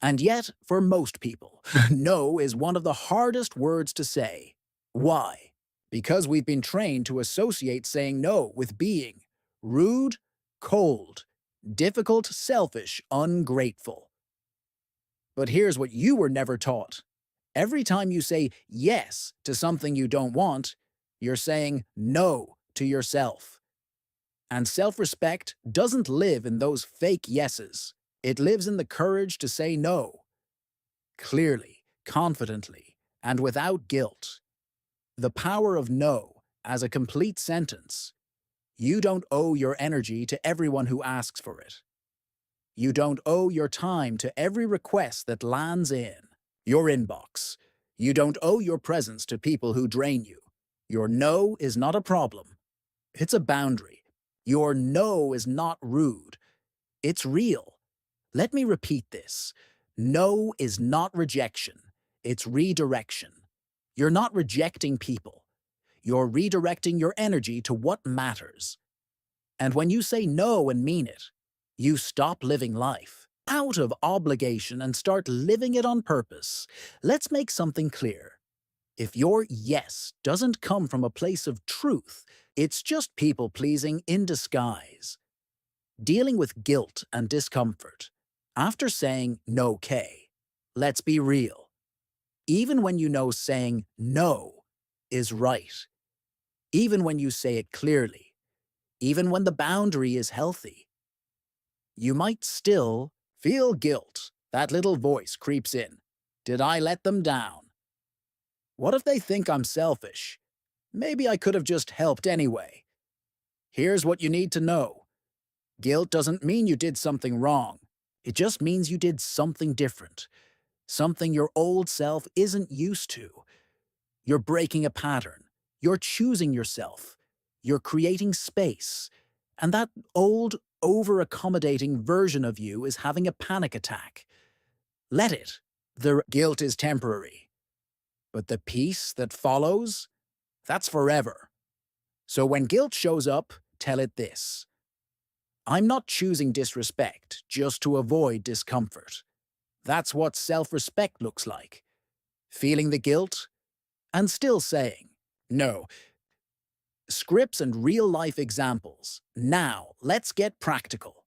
And yet, for most people, no is one of the hardest words to say. Why? Because we've been trained to associate saying no with being rude, cold, difficult, selfish, ungrateful. But here's what you were never taught. Every time you say yes to something you don't want, you're saying no to yourself. And self-respect doesn't live in those fake yeses. It lives in the courage to say no, clearly, confidently, and without guilt. The power of no as a complete sentence. You don't owe your energy to everyone who asks for it. You don't owe your time to every request that lands in your inbox. You don't owe your presence to people who drain you. Your no is not a problem. It's a boundary. Your no is not rude. It's real. Let me repeat this. No is not rejection. It's redirection. You're not rejecting people. You're redirecting your energy to what matters. And when you say no and mean it, you stop living life out of obligation and start living it on purpose. Let's make something clear. If your yes doesn't come from a place of truth, it's just people-pleasing in disguise. Dealing with guilt and discomfort. After saying no-K, let's be real. Even when you know saying no is right, even when you say it clearly, even when the boundary is healthy, you might still feel guilt. That little voice creeps in. Did I let them down? What if they think I'm selfish? Maybe I could have just helped anyway. Here's what you need to know. Guilt doesn't mean you did something wrong. It just means you did something different, something your old self isn't used to. You're breaking a pattern. You're choosing yourself. You're creating space. And that old, over-accommodating version of you is having a panic attack. Let it. The guilt is temporary. But the peace that follows, that's forever. So when guilt shows up, tell it this. I'm not choosing disrespect just to avoid discomfort. That's what self-respect looks like. Feeling the guilt and still saying no. Scripts and real-life examples. Now, let's get practical.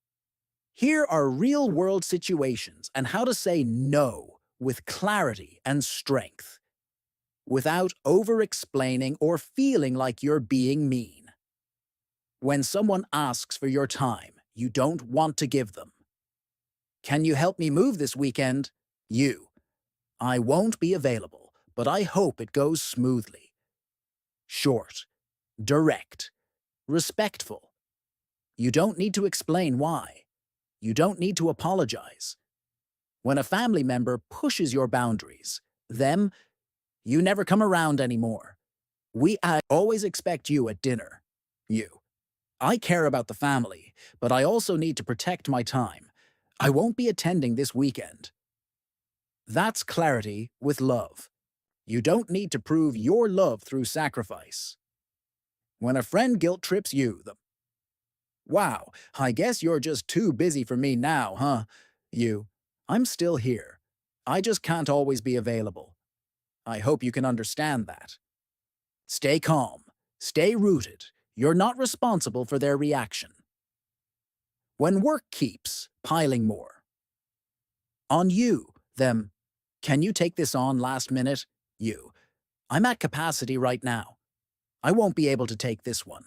Here are real-world situations and how to say no with clarity and strength, without over-explaining or feeling like you're being mean. When someone asks for your time, you don't want to give them. Can you help me move this weekend? You. I won't be available, but I hope it goes smoothly. Short, direct, respectful. You don't need to explain why. You don't need to apologize. When a family member pushes your boundaries, them, you never come around anymore. I always expect you at dinner. You. I care about the family, but I also need to protect my time. I won't be attending this weekend. That's clarity with love. You don't need to prove your love through sacrifice. When a friend guilt trips you, wow, I guess you're just too busy for me now, huh? You. I'm still here. I just can't always be available. I hope you can understand that. Stay calm. Stay rooted. You're not responsible for their reaction. When work keeps piling more. On you, them. Can you take this on last minute? You. I'm at capacity right now. I won't be able to take this one.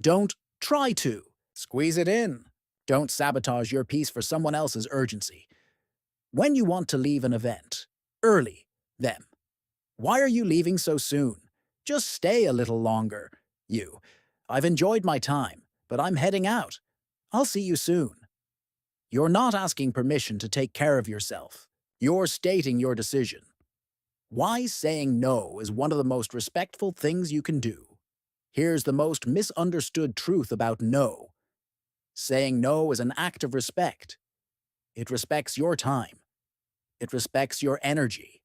Don't try to. Squeeze it in. Don't sabotage your peace for someone else's urgency. When you want to leave an event, Early, them. Why are you leaving so soon? Just stay a little longer. You. I've enjoyed my time, but I'm heading out. I'll see you soon. You're not asking permission to take care of yourself. You're stating your decision. Why saying no is one of the most respectful things you can do. Here's the most misunderstood truth about no. Saying no is an act of respect. It respects your time. It respects your energy.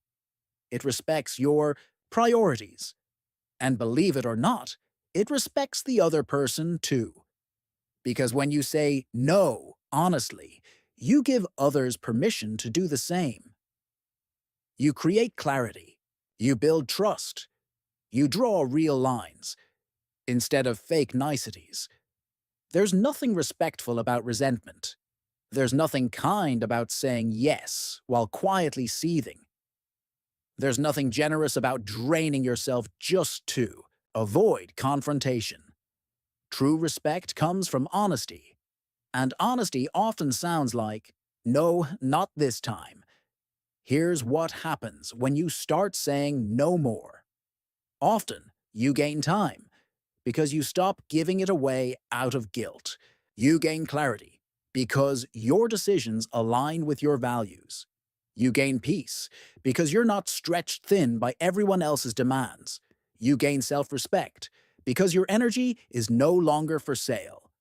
It respects your priorities. And believe it or not, it respects the other person too. Because when you say no honestly, you give others permission to do the same. You create clarity. You build trust. You draw real lines instead of fake niceties. There's nothing respectful about resentment. There's nothing kind about saying yes while quietly seething. There's nothing generous about draining yourself just to avoid confrontation. True respect comes from honesty, and honesty often sounds like, "No, not this time." Here's what happens when you start saying no more. Often, you gain time because you stop giving it away out of guilt. You gain clarity because your decisions align with your values. You gain peace because you're not stretched thin by everyone else's demands. You gain self-respect because your energy is no longer for sale.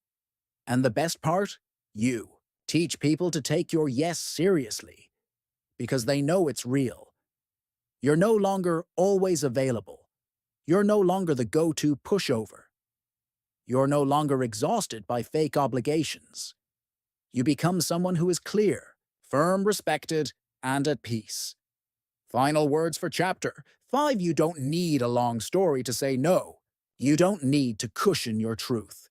And the best part? You teach people to take your yes seriously because they know it's real. You're no longer always available. You're no longer the go-to pushover. You're no longer exhausted by fake obligations. You become someone who is clear, firm, respected, and at peace. Final words for chapter 5. You don't need a long story to say no. You don't need to cushion your truth.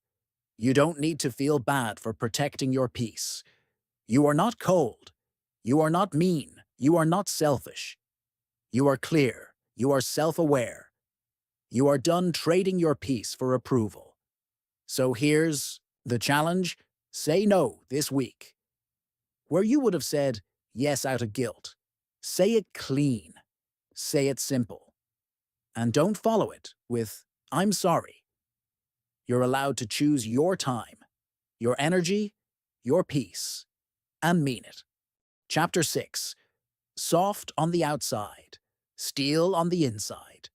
You don't need to feel bad for protecting your peace. You are not cold. You are not mean. You are not selfish. You are clear. You are self-aware. You are done trading your peace for approval. So here's the challenge. Say no this week. Where you would have said yes out of guilt, say it clean. Say it simple. And don't follow it with, "I'm sorry." You're allowed to choose your time, your energy, your peace, and mean it. Chapter 6. Soft on the outside, steel on the inside.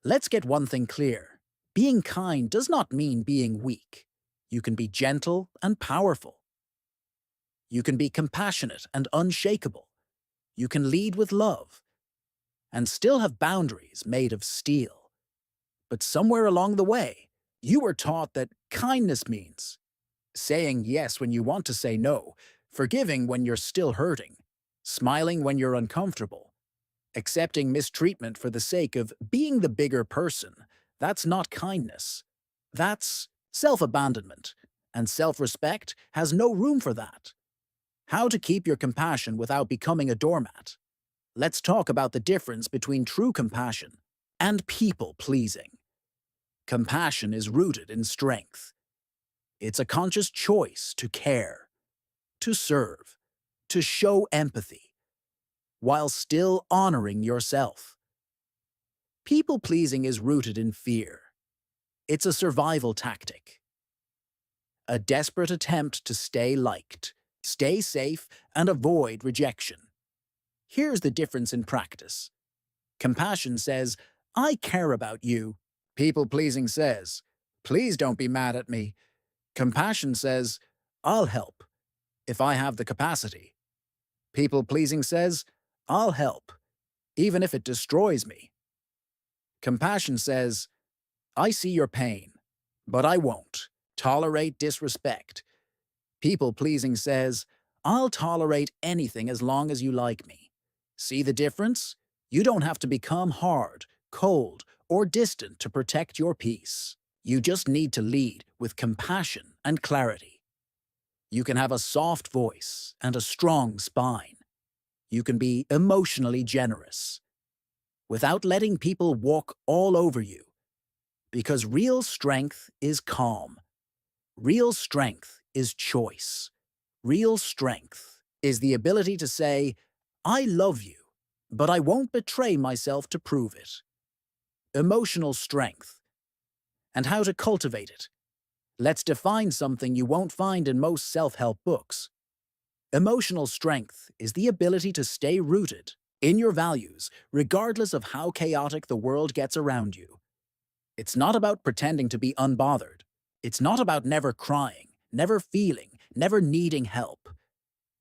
Let's get one thing clear. Being kind does not mean being weak. You can be gentle and powerful. You can be compassionate and unshakable. You can lead with love and still have boundaries made of steel. But somewhere along the way, you were taught that kindness means saying yes when you want to say no, forgiving when you're still hurting, smiling when you're uncomfortable, accepting mistreatment for the sake of being the bigger person. That's not kindness. That's self-abandonment, and self-respect has no room for that. How to keep your compassion without becoming a doormat. Let's talk about the difference between true compassion and people-pleasing. Compassion is rooted in strength. It's a conscious choice to care, to serve, to show empathy, while still honoring yourself. People-pleasing is rooted in fear. It's a survival tactic, a desperate attempt to stay liked, stay safe, and avoid rejection. Here's the difference in practice. Compassion says, "I care about you." People-pleasing says, "Please don't be mad at me." Compassion says, "I'll help if I have the capacity." People-pleasing says, "I'll help, even if it destroys me." Compassion says, "I see your pain, but I won't tolerate disrespect." People-pleasing says, "I'll tolerate anything as long as you like me." See the difference? You don't have to become hard, cold, or distant to protect your peace. You just need to lead with compassion and clarity. You can have a soft voice and a strong spine. You can be emotionally generous without letting people walk all over you. Because real strength is calm. Real strength is choice. Real strength is the ability to say, "I love you but I won't betray myself to prove it. Emotional strength and how to cultivate it. Let's define something you won't find in most self-help books. Emotional strength is the ability to stay rooted in your values, regardless of how chaotic the world gets around you. It's not about pretending to be unbothered. It's not about never crying, never feeling, never needing help.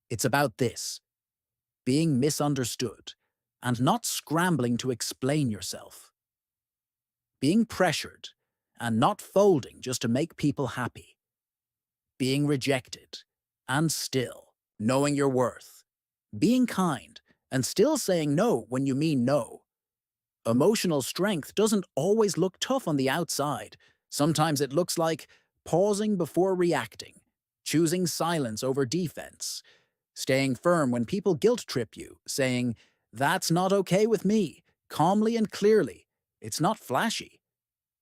It's about this: being misunderstood and not scrambling to explain yourself. Being pressured and not folding just to make people happy. Being rejected and still knowing your worth. Being kind and still saying no when you mean no. Emotional strength doesn't always look tough on the outside. Sometimes it looks like pausing before reacting, choosing silence over defense, staying firm when people guilt-trip you, saying, "That's not okay with me," calmly and clearly. It's not flashy.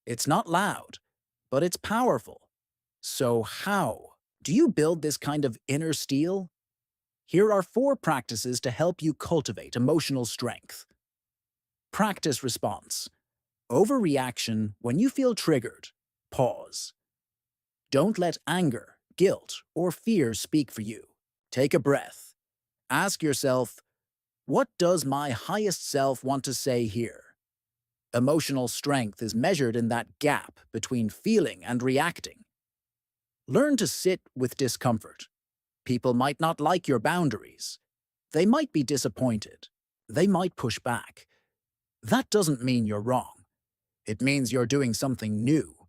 It's not loud, but it's powerful. So how do you build this kind of inner steel? Here are 4 practices to help you cultivate emotional strength. Practice response. Overreaction when you feel triggered. Pause. Don't let anger, guilt, or fear speak for you. Take a breath. Ask yourself, what does my highest self want to say here? Emotional strength is measured in that gap between feeling and reacting. Learn to sit with discomfort. People might not like your boundaries. They might be disappointed. They might push back. That doesn't mean you're wrong. It means you're doing something new.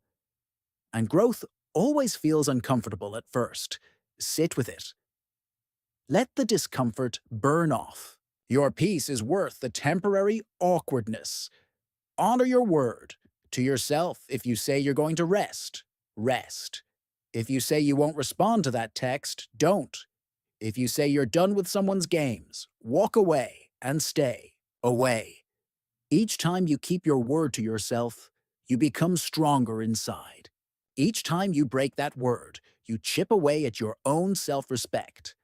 And growth always feels uncomfortable at first. Sit with it. Let the discomfort burn off. Your peace is worth the temporary awkwardness. Honor your word. To yourself, if you say you're going to rest, rest. If you say you won't respond to that text, don't. If you say you're done with someone's games, walk away and stay away. Each time you keep your word to yourself, you become stronger inside. Each time you break that word, you chip away at your own self-respect.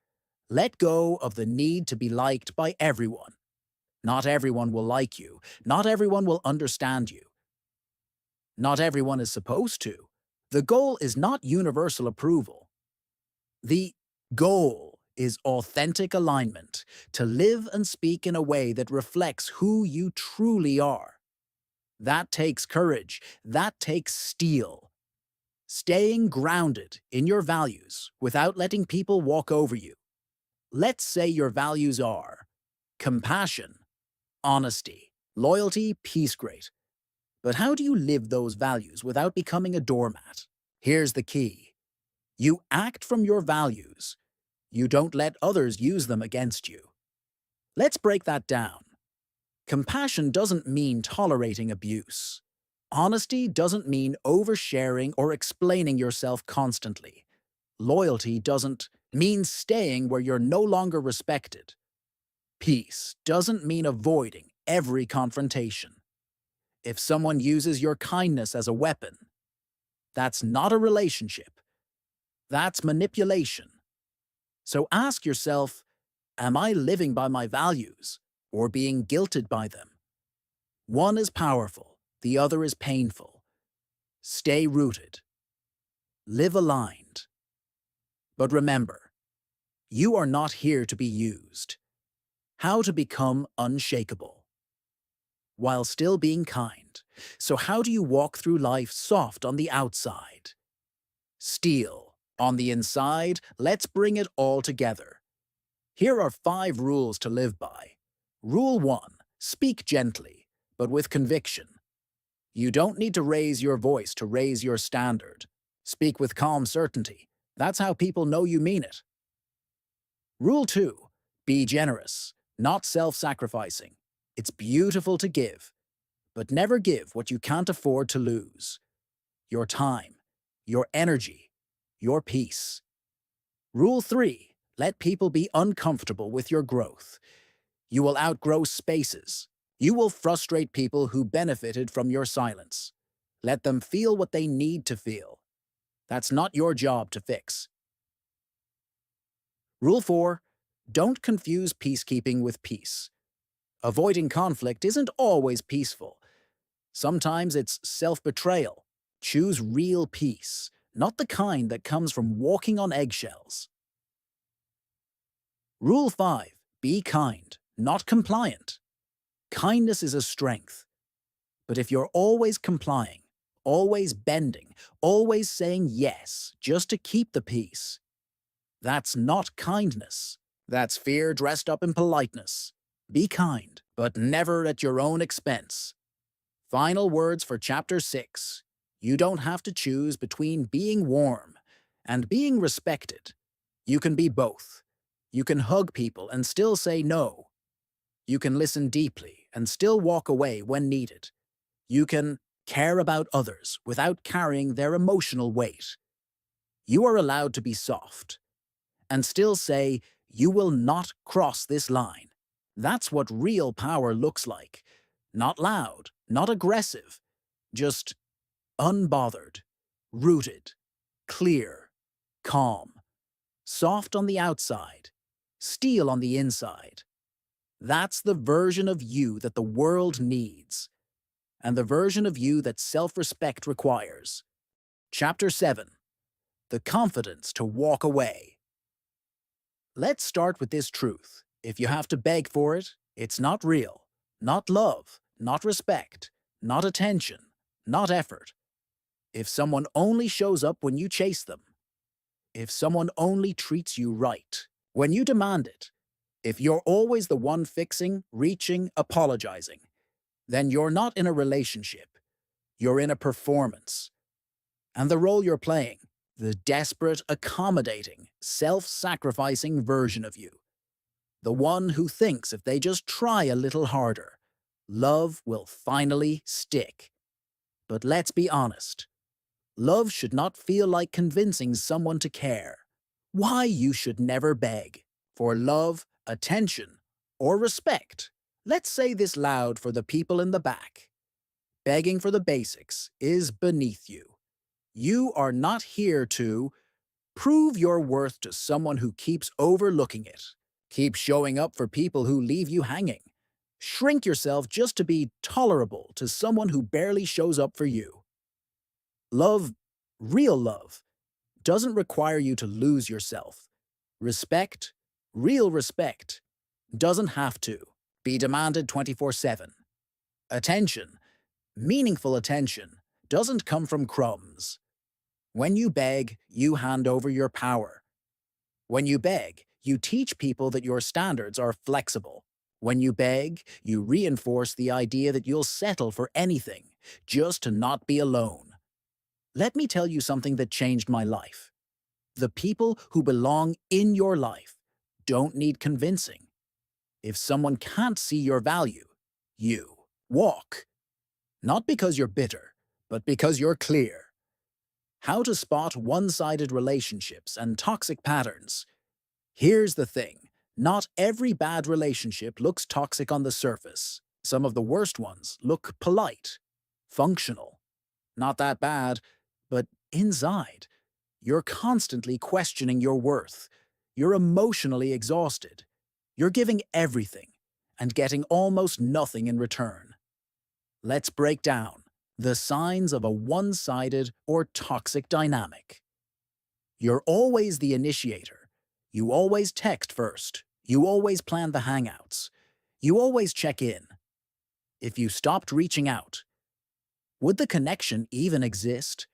Let go of the need to be liked by everyone. Not everyone will like you. Not everyone will understand you. Not everyone is supposed to. The goal is not universal approval. The goal is authentic alignment, to live and speak in a way that reflects who you truly are. That takes courage. That takes steel. Staying grounded in your values without letting people walk over you. Let's say your values are compassion, honesty, loyalty, peace, great. But how do you live those values without becoming a doormat? Here's the key. You act from your values. You don't let others use them against you. Let's break that down. Compassion doesn't mean tolerating abuse. Honesty doesn't mean oversharing or explaining yourself constantly. Loyalty doesn't mean staying where you're no longer respected. Peace doesn't mean avoiding every confrontation. If someone uses your kindness as a weapon, that's not a relationship. That's manipulation. So ask yourself, am I living by my values or being guilted by them? One is powerful, the other is painful. Stay rooted. Live aligned. But remember, you are not here to be used. How to become unshakable while still being kind. So how do you walk through life soft on the outside? Steel on the inside. Let's bring it all together. Here are 5 rules to live by. Rule 1. Speak gently, but with conviction. You don't need to raise your voice to raise your standard. Speak with calm certainty. That's how people know you mean it. Rule 2. Be generous, not self-sacrificing. It's beautiful to give, but never give what you can't afford to lose. Your time, your energy, your peace. Rule 3. Let people be uncomfortable with your growth. You will outgrow spaces. You will frustrate people who benefited from your silence. Let them feel what they need to feel. That's not your job to fix. Rule 4. Don't confuse peacekeeping with peace. Avoiding conflict isn't always peaceful. Sometimes it's self-betrayal. Choose real peace, not the kind that comes from walking on eggshells. Rule 5. Be kind, not compliant. Kindness is a strength. But if you're always complying, always bending, always saying yes just to keep the peace, that's not kindness. That's fear dressed up in politeness. Be kind, but never at your own expense. Final words for Chapter 6. You don't have to choose between being warm and being respected. You can be both. You can hug people and still say no. You can listen deeply and still walk away when needed. You can care about others without carrying their emotional weight. You are allowed to be soft and still say, "You will not cross this line." That's what real power looks like. Not loud, not aggressive, just unbothered, rooted, clear, calm, soft on the outside, steel on the inside. That's the version of you that the world needs, and the version of you that self-respect requires. Chapter 7. The confidence to walk away. Let's start with this truth. If you have to beg for it, it's not real. Not love, not respect, not attention, not effort. If someone only shows up when you chase them, if someone only treats you right, when you demand it, if you're always the one fixing, reaching, apologizing, then you're not in a relationship. You're in a performance. And the role you're playing, the desperate, accommodating, self-sacrificing version of you, the one who thinks if they just try a little harder, love will finally stick. But let's be honest. Love should not feel like convincing someone to care. Why you should never beg for love, attention, or respect. Let's say this loud for the people in the back. Begging for the basics is beneath you. You are not here to prove your worth to someone who keeps overlooking it. Keep showing up for people who leave you hanging. Shrink yourself just to be tolerable to someone who barely shows up for you. Love, real love, doesn't require you to lose yourself. Respect, real respect, doesn't have to be demanded 24/7. Attention, meaningful attention, doesn't come from crumbs. When you beg, you hand over your power. When you beg, you teach people that your standards are flexible. When you beg, you reinforce the idea that you'll settle for anything, just to not be alone. Let me tell you something that changed my life. The people who belong in your life don't need convincing. If someone can't see your value, you walk. Not because you're bitter, but because you're clear. How to spot one-sided relationships and toxic patterns. Here's the thing. Not every bad relationship looks toxic on the surface. Some of the worst ones look polite, functional. Not that bad, but inside, you're constantly questioning your worth. You're emotionally exhausted. You're giving everything and getting almost nothing in return. Let's break down the signs of a one-sided or toxic dynamic. You're always the initiator. You always text first. You always plan the hangouts. You always check in. If you stopped reaching out, would the connection even exist?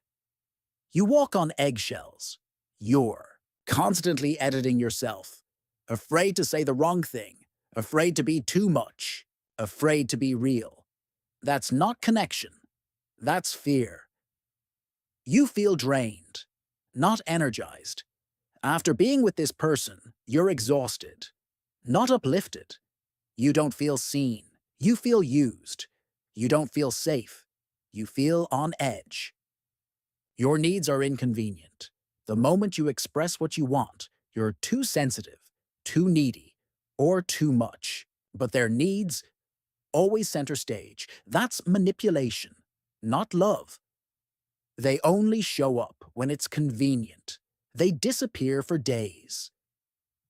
You walk on eggshells. You're constantly editing yourself. Afraid to say the wrong thing. Afraid to be too much. Afraid to be real. That's not connection. That's fear. You feel drained, not energized. After being with this person, you're exhausted, not uplifted. You don't feel seen. You feel used. You don't feel safe. You feel on edge. Your needs are inconvenient. The moment you express what you want, you're too sensitive, too needy, or too much. But their needs always center stage. That's manipulation, not love. They only show up when it's convenient. They disappear for days.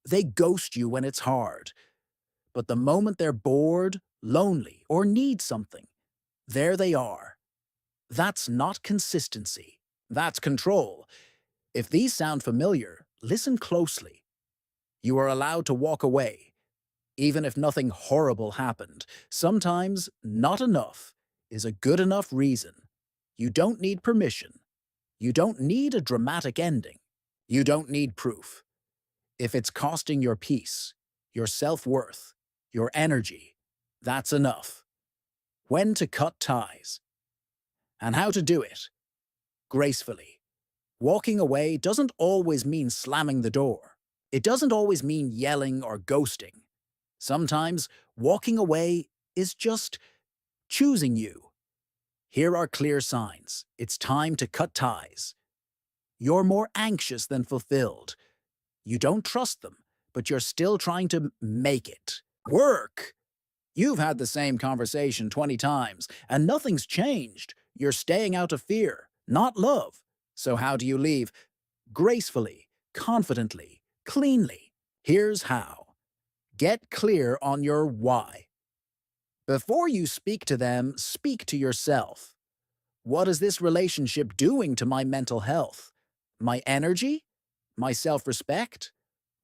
They ghost you when it's hard. But the moment they're bored, lonely, or need something, there they are. That's not consistency. That's control. If these sound familiar, listen closely. You are allowed to walk away, even if nothing horrible happened. Sometimes not enough is a good enough reason. You don't need permission. You don't need a dramatic ending. You don't need proof. If it's costing your peace, your self-worth, your energy, that's enough. When to cut ties. And how to do it. Gracefully. Walking away doesn't always mean slamming the door. It doesn't always mean yelling or ghosting. Sometimes walking away is just choosing you. Here are clear signs. It's time to cut ties. You're more anxious than fulfilled. You don't trust them, but you're still trying to make it work. You've had the same conversation 20 times, and nothing's changed. You're staying out of fear, not love. So how do you leave? Gracefully, confidently, cleanly. Here's how. Get clear on your why. Before you speak to them, speak to yourself. What is this relationship doing to my mental health? My energy? My self-respect?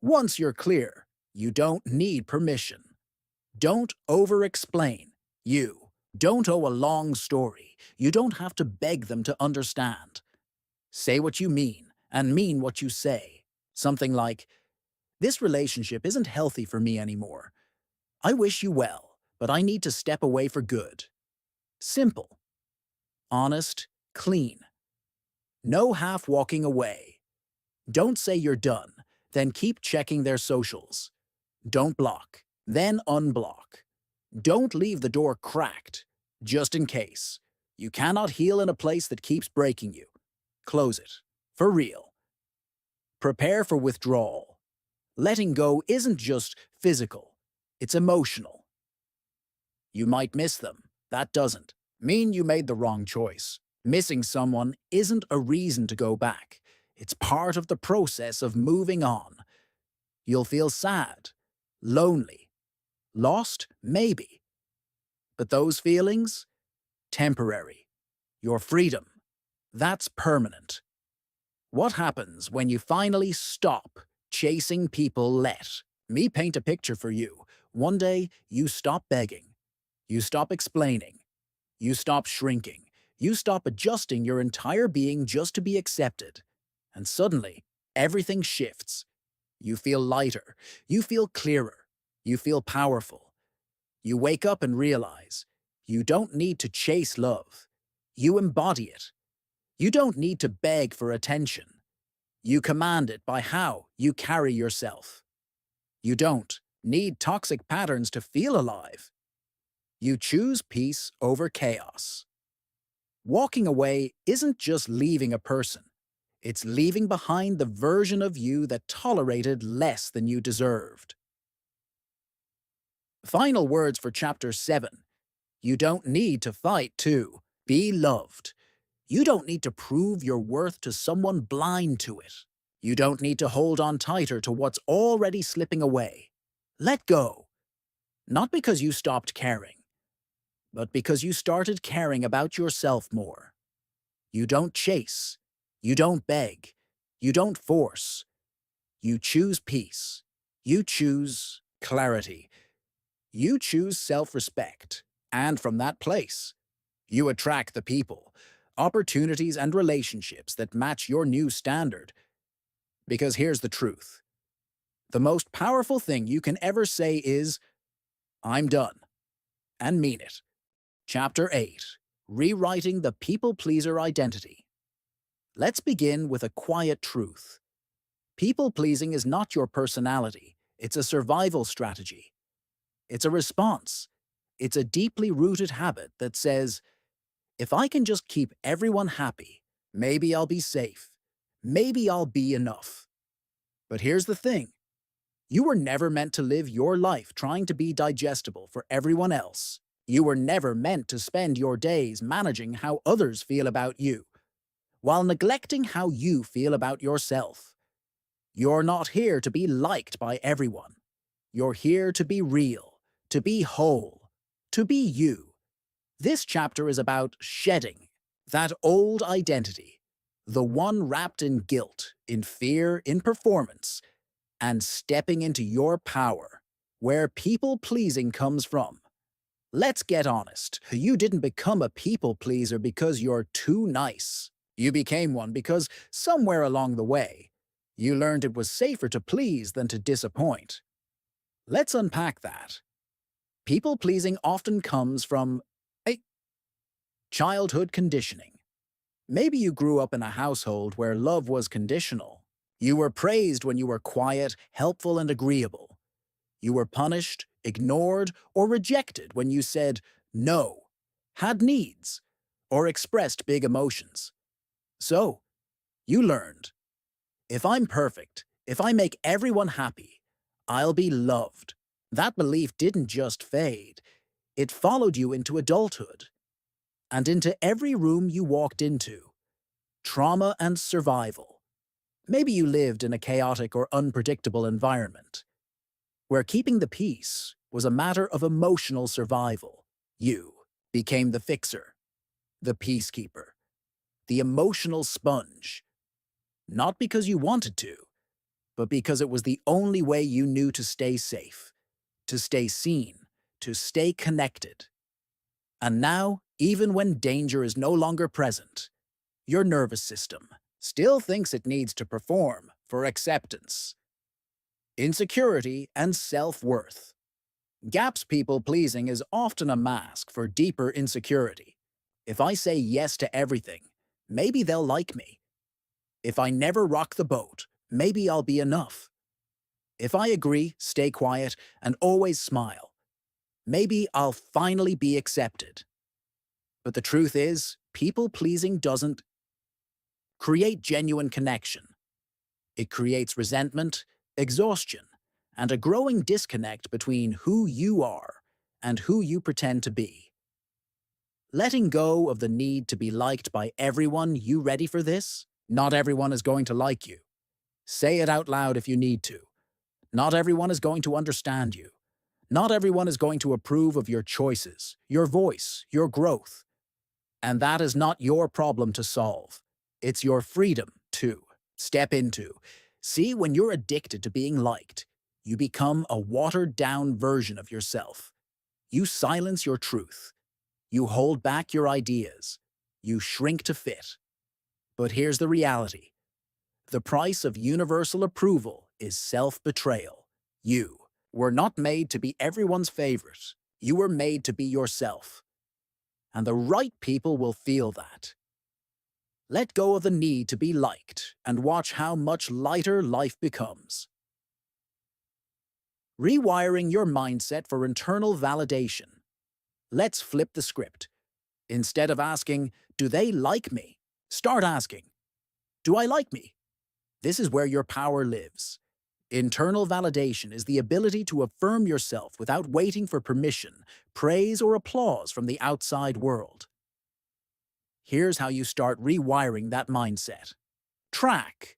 Once you're clear, you don't need permission. Don't over-explain. You don't owe a long story. You don't have to beg them to understand. Say what you mean, and mean what you say. Something like, "This relationship isn't healthy for me anymore. I wish you well, but I need to step away for good." Simple. Honest. Clean. No half walking away. Don't say you're done, then keep checking their socials. Don't block, then unblock. Don't leave the door cracked, just in case. You cannot heal in a place that keeps breaking you. Close it. For real. Prepare for withdrawal. Letting go isn't just physical, it's emotional. You might miss them. That doesn't mean you made the wrong choice. Missing someone isn't a reason to go back. It's part of the process of moving on. You'll feel sad, lonely, lost, maybe. But those feelings? Temporary. Your freedom. That's permanent. What happens when you finally stop chasing people? Let me paint a picture for you. One day, you stop begging. You stop explaining. You stop shrinking. You stop adjusting your entire being just to be accepted. And suddenly, everything shifts. You feel lighter. You feel clearer. You feel powerful. You wake up and realize you don't need to chase love. You embody it. You don't need to beg for attention. You command it by how you carry yourself. You don't need toxic patterns to feel alive. You choose peace over chaos. Walking away isn't just leaving a person. It's leaving behind the version of you that tolerated less than you deserved. Final words for Chapter 7. You don't need to fight to be loved. You don't need to prove your worth to someone blind to it. You don't need to hold on tighter to what's already slipping away. Let go. Not because you stopped caring, but because you started caring about yourself more. You don't chase. You don't beg. You don't force. You choose peace. You choose clarity. You choose self-respect. And from that place, you attract the people, opportunities, and relationships that match your new standard. Because here's the truth. The most powerful thing you can ever say is, "I'm done," and mean it. Chapter 8. Rewriting the People-Pleaser Identity. Let's begin with a quiet truth. People-pleasing is not your personality. It's a survival strategy. It's a response. It's a deeply rooted habit that says, if I can just keep everyone happy, maybe I'll be safe. Maybe I'll be enough. But here's the thing. You were never meant to live your life trying to be digestible for everyone else. You were never meant to spend your days managing how others feel about you, while neglecting how you feel about yourself. You're not here to be liked by everyone. You're here to be real. to be whole, to be you. This chapter is about shedding that old identity, the one wrapped in guilt, in fear, in performance, and stepping into your power, where people-pleasing comes from. Let's get honest. You didn't become a people-pleaser because you're too nice. You became one because somewhere along the way, you learned it was safer to please than to disappoint. Let's unpack that. People-pleasing often comes from a childhood conditioning. Maybe you grew up in a household where love was conditional. You were praised when you were quiet, helpful, and agreeable. You were punished, ignored, or rejected when you said no, had needs, or expressed big emotions. So, you learned, if I'm perfect, if I make everyone happy, I'll be loved. That belief didn't just fade, it followed you into adulthood, and into every room you walked into. Trauma and survival. Maybe you lived in a chaotic or unpredictable environment, where keeping the peace was a matter of emotional survival. You became the fixer, the peacekeeper, the emotional sponge, not because you wanted to, but because it was the only way you knew to stay safe, to stay seen, to stay connected. And now, even when danger is no longer present, your nervous system still thinks it needs to perform for acceptance. Insecurity and self-worth. Gaps people-pleasing is often a mask for deeper insecurity. If I say yes to everything, maybe they'll like me. If I never rock the boat, maybe I'll be enough. If I agree, stay quiet, and always smile, maybe I'll finally be accepted. But the truth is, people-pleasing doesn't create genuine connection. It creates resentment, exhaustion, and a growing disconnect between who you are and who you pretend to be. Letting go of the need to be liked by everyone. You ready for this? Not everyone is going to like you. Say it out loud if you need to. Not everyone is going to understand you. Not everyone is going to approve of your choices, your voice, your growth. And that is not your problem to solve. It's your freedom to step into. See, when you're addicted to being liked, you become a watered-down version of yourself. You silence your truth. You hold back your ideas. You shrink to fit. But here's the reality. The price of universal approval is self-betrayal. You were not made to be everyone's favorite. You were made to be yourself. And the right people will feel that. Let go of the need to be liked and watch how much lighter life becomes. Rewiring your mindset for internal validation. Let's flip the script. Instead of asking, do they like me? Start asking, do I like me? This is where your power lives. Internal validation is the ability to affirm yourself without waiting for permission, praise, or applause from the outside world. Here's how you start rewiring that mindset. Track.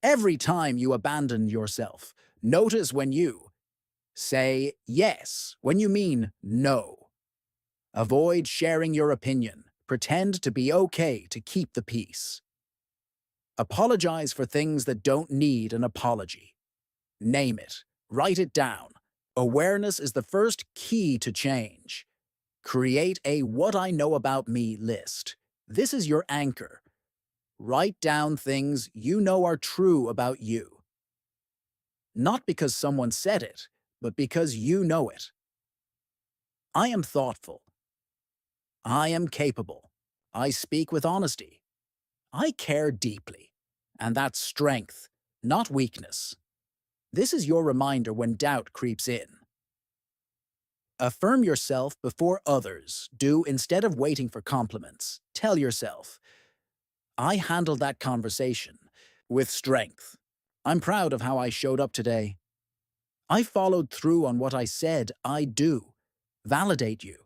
Every time you abandon yourself, notice when you say yes when you mean no. Avoid sharing your opinion. Pretend to be okay to keep the peace. Apologize for things that don't need an apology. Name it. Write it down. Awareness is the first key to change. Create a "What I Know About Me" list. This is your anchor. Write down things you know are true about you. Not because someone said it, but because you know it. I am thoughtful. I am capable. I speak with honesty. I care deeply. And that's strength, not weakness. This is your reminder when doubt creeps in. Affirm yourself before others do instead of waiting for compliments. Tell yourself, I handled that conversation with strength. I'm proud of how I showed up today. I followed through on what I said I'd do. Validate you.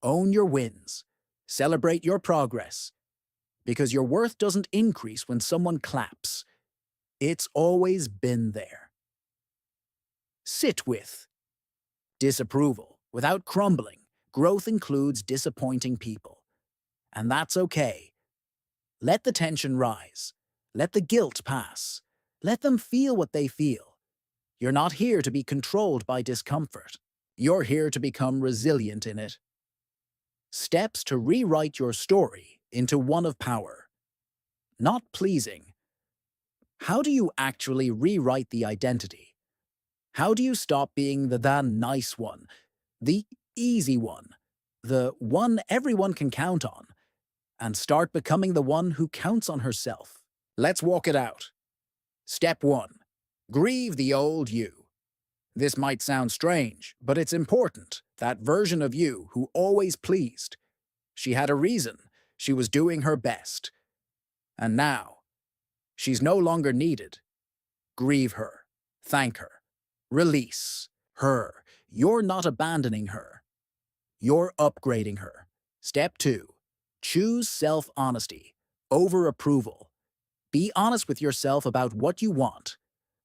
Own your wins. Celebrate your progress. Because your worth doesn't increase when someone claps. It's always been there. Sit with disapproval. Without crumbling, growth includes disappointing people. And that's okay. Let the tension rise. Let the guilt pass. Let them feel what they feel. You're not here to be controlled by discomfort. You're here to become resilient in it. Steps to rewrite your story into one of power, not pleasing. How do you actually rewrite the identity? How do you stop being the nice one, the easy one, the one everyone can count on, and start becoming the one who counts on herself? Let's walk it out. Step 1. Grieve the old you. This might sound strange, but it's important. That version of you who always pleased. She had a reason. She was doing her best. And now, she's no longer needed. Grieve her. Thank her. Release her. You're not abandoning her. You're upgrading her. Step 2. Choose self-honesty over approval. Be honest with yourself about what you want,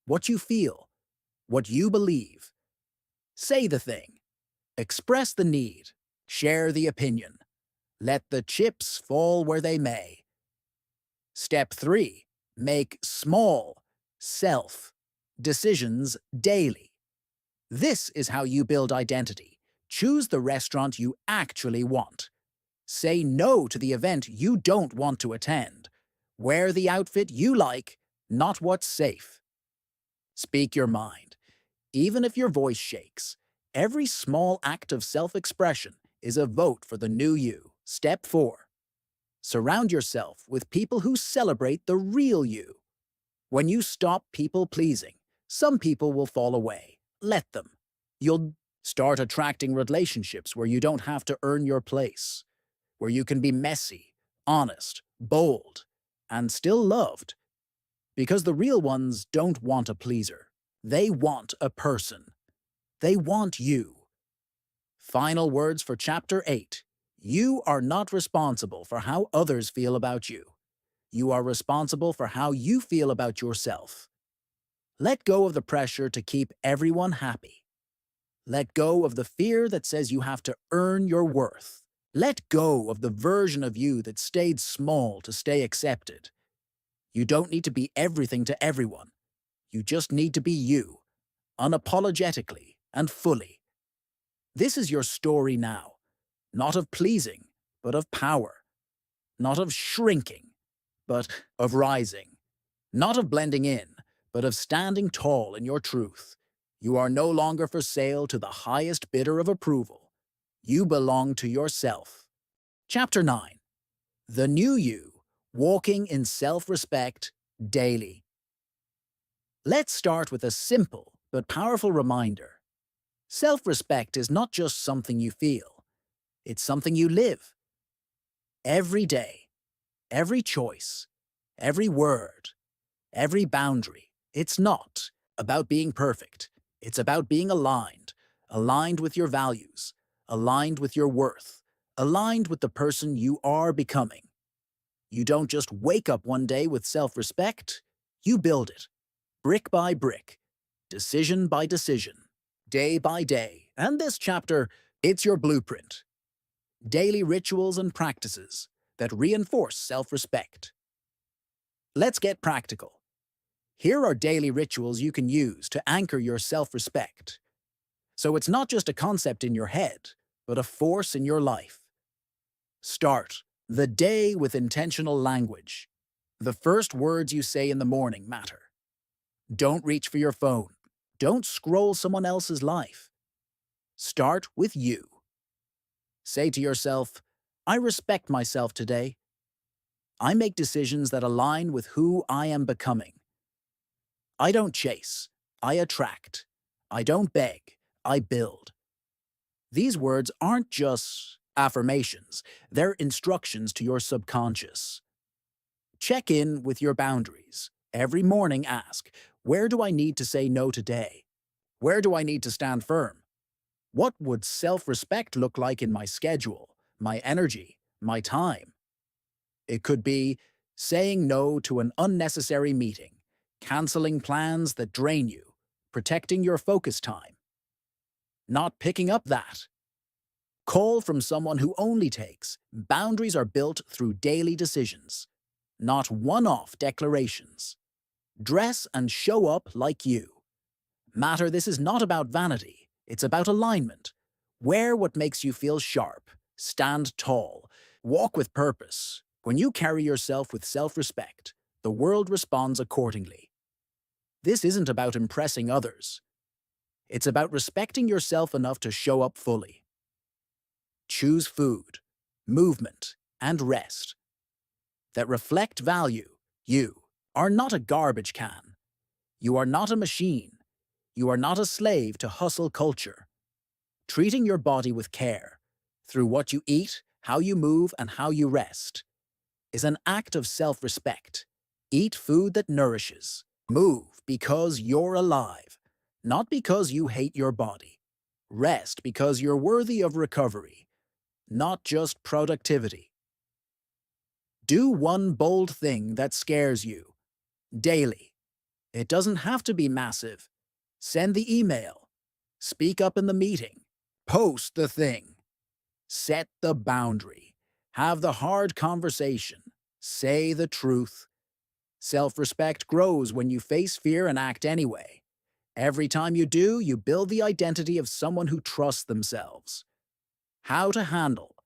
what you feel, what you believe. Say the thing. Express the need. Share the opinion. Let the chips fall where they may. Step 3. Make small, self-decisions daily. This is how you build identity. Choose the restaurant you actually want. Say no to the event you don't want to attend. Wear the outfit you like, not what's safe. Speak your mind. Even if your voice shakes, every small act of self-expression is a vote for the new you. Step 4. Surround yourself with people who celebrate the real you. When you stop people-pleasing, some people will fall away. Let them. You'll start attracting relationships where you don't have to earn your place, where you can be messy, honest, bold, and still loved. Because the real ones don't want a pleaser. They want a person. They want you. Final words for Chapter 8. You are not responsible for how others feel about you. You are responsible for how you feel about yourself. Let go of the pressure to keep everyone happy. Let go of the fear that says you have to earn your worth. Let go of the version of you that stayed small to stay accepted. You don't need to be everything to everyone. You just need to be you, unapologetically and fully. This is your story now, not of pleasing, but of power. Not of shrinking, but of rising. Not of blending in, but of standing tall in your truth. You are no longer for sale to the highest bidder of approval. You belong to yourself. Chapter 9. The New You, Walking in Self-Respect Daily. Let's start with a simple but powerful reminder. Self-respect is not just something you feel. It's something you live. Every day, every choice, every word, every boundary. It's not about being perfect. It's about being aligned. Aligned with your values. Aligned with your worth. Aligned with the person you are becoming. You don't just wake up one day with self-respect. You build it. Brick by brick. Decision by decision. Day by day. And this chapter, it's your blueprint. Daily rituals and practices that reinforce self-respect. Let's get practical. Here are daily rituals you can use to anchor your self-respect. So it's not just a concept in your head, but a force in your life. Start the day with intentional language. The first words you say in the morning matter. Don't reach for your phone. Don't scroll someone else's life. Start with you. Say to yourself, I respect myself today. I make decisions that align with who I am becoming. I don't chase. I attract. I don't beg. I build. These words aren't just affirmations. They're instructions to your subconscious. Check in with your boundaries. Every morning ask, where do I need to say no today? Where do I need to stand firm? What would self-respect look like in my schedule, my energy, my time? It could be saying no to an unnecessary meeting, canceling plans that drain you, protecting your focus time. Not picking up that. Call from someone who only takes. Boundaries are built through daily decisions, not one-off declarations. Dress and show up like you. Matter, this is not about vanity. It's about alignment. Wear what makes you feel sharp. Stand tall. Walk with purpose. When you carry yourself with self-respect, the world responds accordingly. This isn't about impressing others. It's about respecting yourself enough to show up fully. Choose food, movement, and rest that reflect value. You are not a garbage can. You are not a machine. You are not a slave to hustle culture. Treating your body with care, through what you eat, how you move, and how you rest, is an act of self-respect. Eat food that nourishes. Move because you're alive, not because you hate your body. Rest because you're worthy of recovery, not just productivity. Do one bold thing that scares you, daily. It doesn't have to be massive. Send the email. Speak up in the meeting. Post the thing. Set the boundary. Have the hard conversation. Say the truth. Self-respect grows when you face fear and act anyway. Every time you do, you build the identity of someone who trusts themselves. How to handle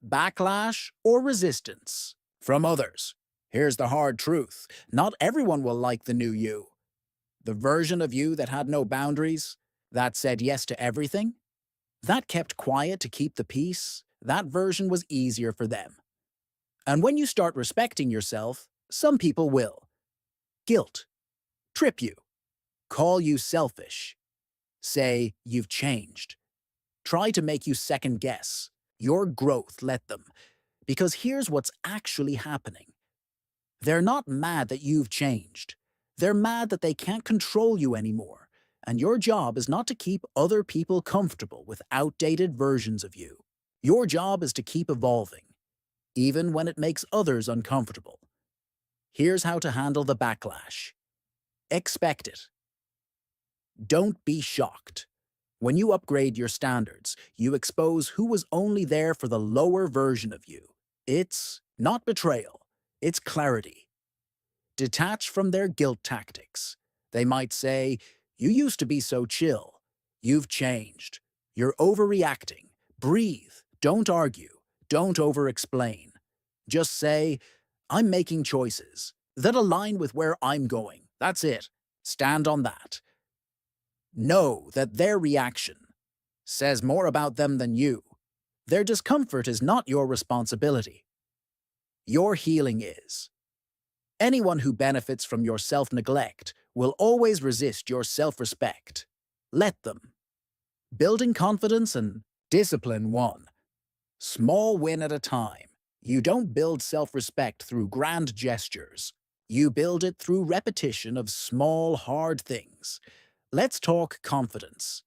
backlash or resistance from others. Here's the hard truth. Not everyone will like the new you. The version of you that had no boundaries, that said yes to everything, that kept quiet to keep the peace, that version was easier for them. And when you start respecting yourself, some people will. Guilt. Trip you. Call you selfish. Say you've changed. Try to make you second guess. Your growth, let them. Because here's what's actually happening. They're not mad that you've changed. They're mad that they can't control you anymore. And your job is not to keep other people comfortable with outdated versions of you. Your job is to keep evolving, even when it makes others uncomfortable. Here's how to handle the backlash. Expect it. Don't be shocked. When you upgrade your standards, you expose who was only there for the lower version of you. It's not betrayal, it's clarity. Detach from their guilt tactics. They might say, "You used to be so chill. You've changed. You're overreacting. Breathe. Don't argue. Don't over-explain. Just say, 'I'm making choices that align with where I'm going.' That's it. Stand on that. Know that their reaction says more about them than you. Their discomfort is not your responsibility. Your healing is. Anyone who benefits from your self-neglect will always resist your self-respect. Let them. Building confidence and discipline 1. Small win at a time. You don't build self-respect through grand gestures. You build it through repetition of small, hard things. Let's talk confidence.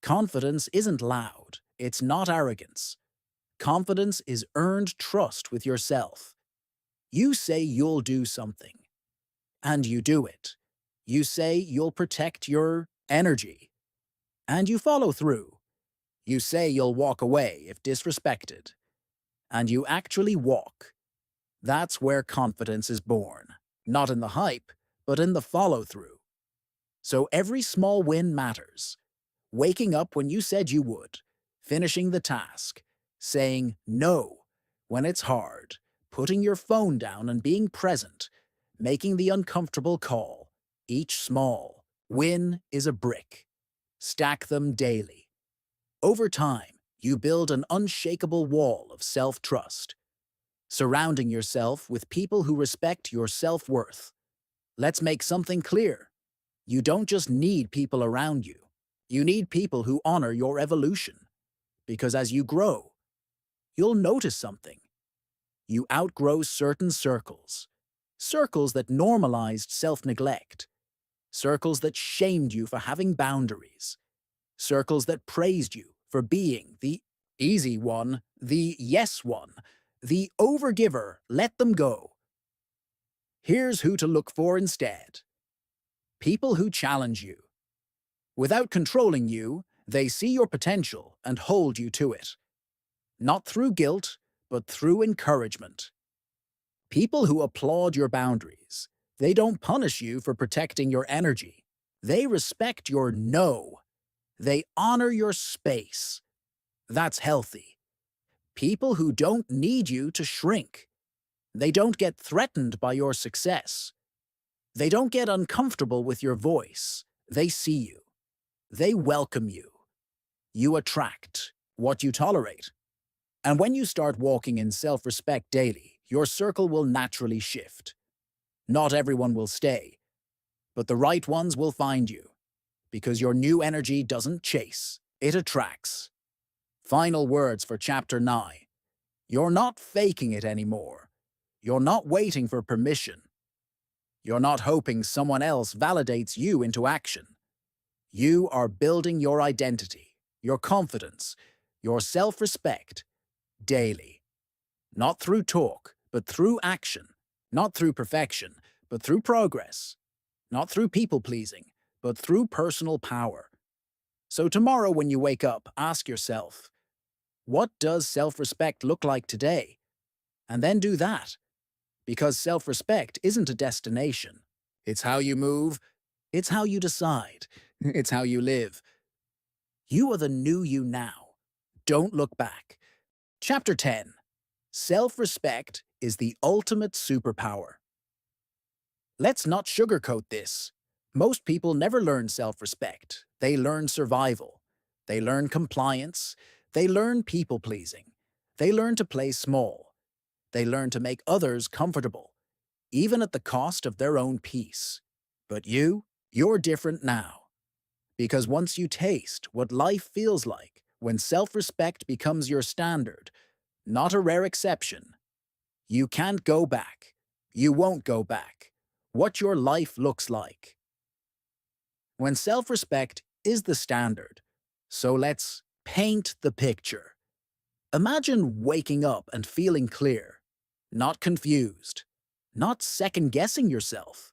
Confidence isn't loud. It's not arrogance. Confidence is earned trust with yourself. You say you'll do something, and you do it. You say you'll protect your energy, and you follow through. You say you'll walk away if disrespected, and you actually walk. That's where confidence is born. Not in the hype, but in the follow-through. So every small win matters. Waking up when you said you would, finishing the task, saying no when it's hard, putting your phone down and being present, making the uncomfortable call. Each small win is a brick. Stack them daily. Over time, you build an unshakable wall of self-trust, surrounding yourself with people who respect your self-worth. Let's make something clear. You don't just need people around you. You need people who honor your evolution. Because as you grow, you'll notice something. You outgrow certain circles. Circles that normalized self-neglect. Circles that shamed you for having boundaries. Circles that praised you for being the easy one, the yes one, the overgiver. Let them go. Here's who to look for instead. People who challenge you. Without controlling you, they see your potential and hold you to it. not through guilt, but through encouragement. People who applaud your boundaries, they don't punish you for protecting your energy. They respect your no. They honor your space. That's healthy. People who don't need you to shrink. They don't get threatened by your success. They don't get uncomfortable with your voice. They see you. They welcome you. You attract what you tolerate. And when you start walking in self-respect daily, your circle will naturally shift. Not everyone will stay, but the right ones will find you, because your new energy doesn't chase, it attracts. Final words for Chapter 9. You're not faking it anymore. You're not waiting for permission. You're not hoping someone else validates you into action. You are building your identity, your confidence, your self-respect daily. Not through talk, but through action. Not through perfection, but through progress. Not through people-pleasing, but through personal power. So tomorrow when you wake up, ask yourself, what does self-respect look like today? And then do that. Because self-respect isn't a destination. It's how you move. It's how you decide. It's how you live. You are the new you now. Don't look back. Chapter 10. Self-respect is the ultimate superpower. Let's not sugarcoat this. Most people never learn self-respect. They learn survival. They learn compliance. They learn people-pleasing. They learn to play small. They learn to make others comfortable, even at the cost of their own peace. But you're different now. Because once you taste what life feels like when self-respect becomes your standard, not a rare exception, you can't go back. You won't go back. What your life looks like. When self-respect is the standard, so let's paint the picture. Imagine waking up and feeling clear, not confused, not second-guessing yourself.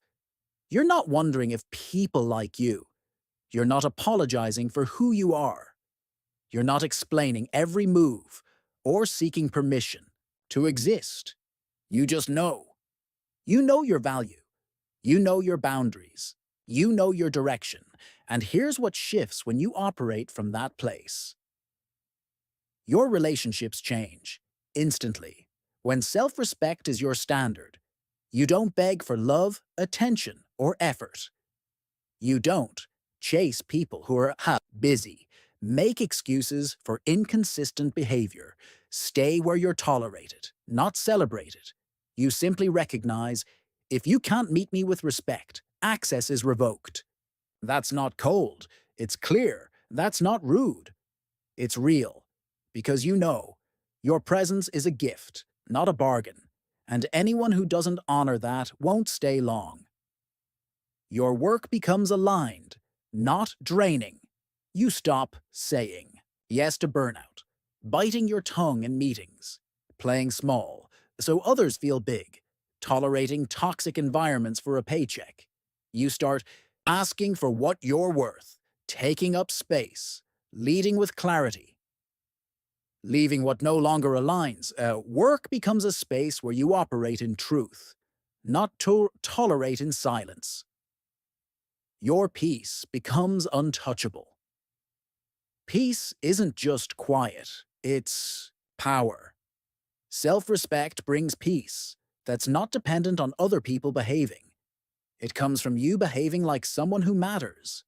You're not wondering if people like you. You're not apologizing for who you are. You're not explaining every move or seeking permission to exist. You just know. You know your value. You know your boundaries. You know your direction. And here's what shifts when you operate from that place. Your relationships change instantly. When self-respect is your standard, you don't beg for love, attention, or effort. You don't chase people who are busy, make excuses for inconsistent behavior, stay where you're tolerated, not celebrated. You simply recognize, if you can't meet me with respect, access is revoked. That's not cold. It's clear. That's not rude. It's real. Because you know, your presence is a gift, not a bargain. And anyone who doesn't honor that won't stay long. Your work becomes aligned, not draining. You stop saying yes to burnout, biting your tongue in meetings, playing small so others feel big, tolerating toxic environments for a paycheck. You start asking for what you're worth, taking up space, leading with clarity. Leaving what no longer aligns, work becomes a space where you operate in truth, not tolerate in silence. Your peace becomes untouchable. Peace isn't just quiet, it's power. Self-respect brings peace that's not dependent on other people behaving. It comes from you behaving like someone who matters.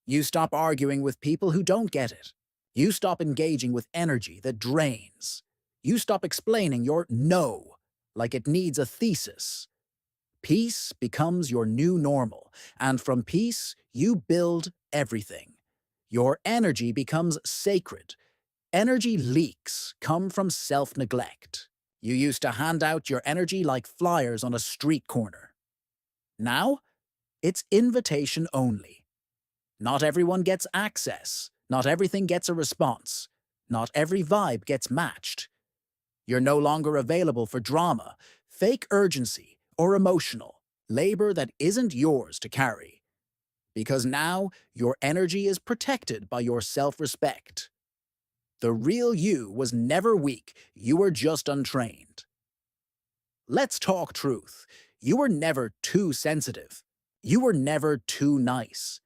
You stop arguing with people who don't get it. You stop engaging with energy that drains. You stop explaining your no like it needs a thesis. Peace becomes your new normal, and from peace, you build everything. Your energy becomes sacred. Energy leaks come from self-neglect. You used to hand out your energy like flyers on a street corner. Now, it's invitation only. Not everyone gets access. Not everything gets a response. Not every vibe gets matched. You're no longer available for drama, fake urgency, or emotional labor that isn't yours to carry. Because now, your energy is protected by your self-respect. The real you was never weak, you were just untrained. Let's talk truth. You were never too sensitive. You were never too nice.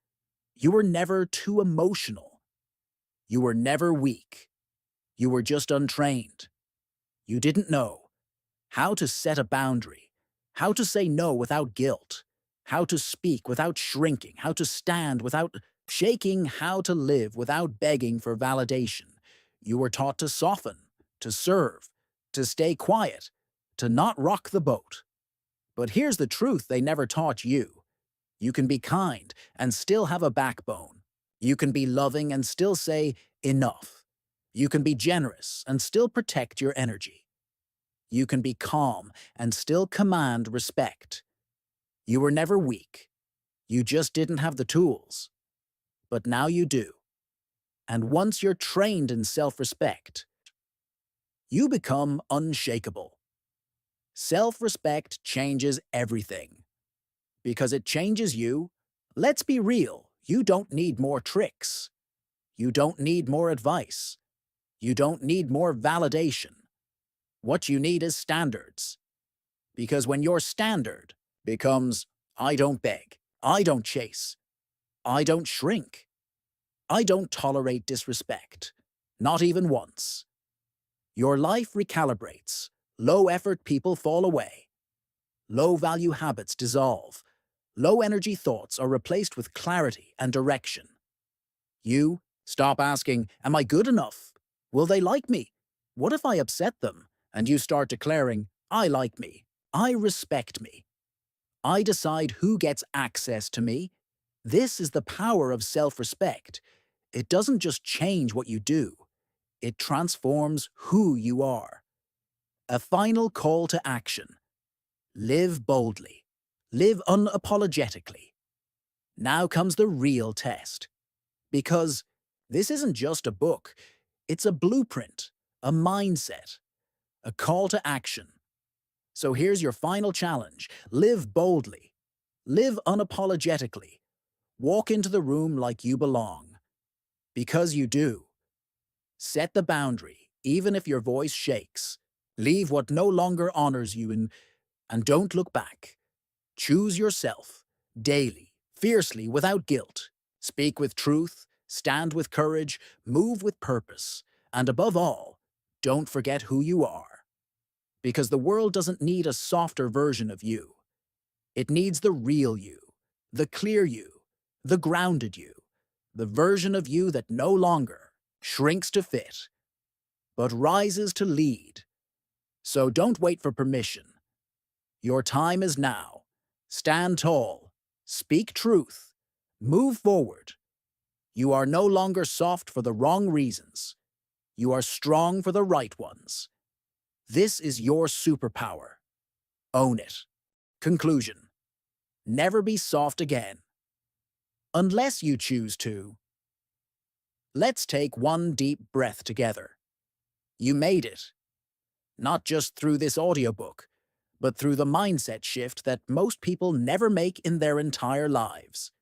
You were never too emotional. You were never weak. You were just untrained. You didn't know how to set a boundary, how to say no without guilt, how to speak without shrinking, how to stand without shaking, how to live without begging for validation. You were taught to soften, to serve, to stay quiet, to not rock the boat. But here's the truth they never taught you. You can be kind and still have a backbone. You can be loving and still say, enough. You can be generous and still protect your energy. You can be calm and still command respect. You were never weak. You just didn't have the tools. But now you do. And once you're trained in self-respect, you become unshakable. Self-respect changes everything. Because it changes you, let's be real, you don't need more tricks. You don't need more advice. You don't need more validation. What you need is standards. Because when your standard becomes, I don't beg, I don't chase, I don't shrink, I don't tolerate disrespect, not even once, your life recalibrates. Low-effort people fall away. Low-value habits dissolve. Low-energy thoughts are replaced with clarity and direction. You stop asking, am I good enough? Will they like me? What if I upset them? And you start declaring, I like me. I respect me. I decide who gets access to me. This is the power of self-respect. It doesn't just change what you do. It transforms who you are. A final call to action. Live boldly. Live unapologetically. Now comes the real test. Because this isn't just a book. It's a blueprint, a mindset, a call to action. So here's your final challenge. Live boldly. Live unapologetically. Walk into the room like you belong. Because you do. Set the boundary, even if your voice shakes. Leave what no longer honors you and don't look back. Choose yourself, daily, fiercely, without guilt. Speak with truth, stand with courage, move with purpose. And above all, don't forget who you are. Because the world doesn't need a softer version of you. It needs the real you, the clear you, the grounded you, the version of you that no longer shrinks to fit, but rises to lead. So don't wait for permission. Your time is now. Stand tall, speak truth, move forward. You are no longer soft for the wrong reasons. You are strong for the right ones. This is your superpower. Own it. Conclusion. Never be soft again. Unless you choose to. Let's take one deep breath together. You made it. Not just through this audiobook, but through the mindset shift that most people never make in their entire lives.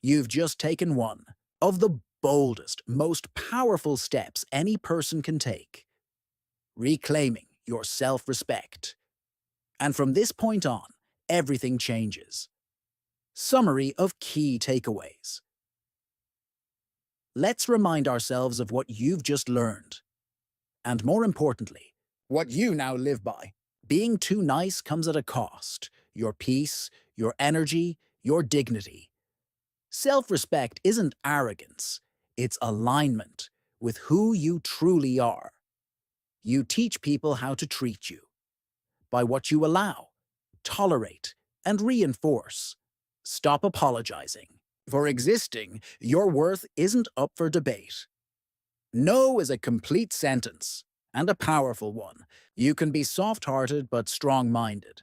You've just taken one of the boldest, most powerful steps any person can take. Reclaiming your self-respect. And from this point on, everything changes. Summary of key takeaways. Let's remind ourselves of what you've just learned. And more importantly, what you now live by. Being too nice comes at a cost. Your peace, your energy, your dignity. Self-respect isn't arrogance. It's alignment with who you truly are. You teach people how to treat you. By what you allow, tolerate, and reinforce. Stop apologizing. For existing, your worth isn't up for debate. No is a complete sentence, and a powerful one. You can be soft-hearted but strong-minded.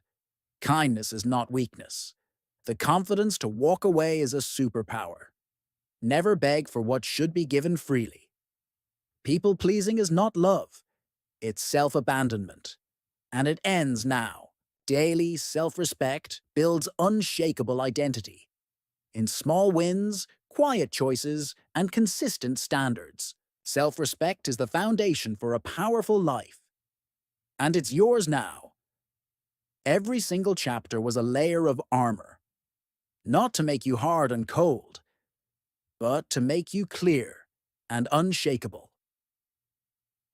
Kindness is not weakness. The confidence to walk away is a superpower. Never beg for what should be given freely. People-pleasing is not love. It's self-abandonment. And it ends now. Daily self-respect builds unshakable identity. In small wins, quiet choices, and consistent standards. Self-respect is the foundation for a powerful life, and it's yours now. Every single chapter was a layer of armor, not to make you hard and cold, but to make you clear and unshakable.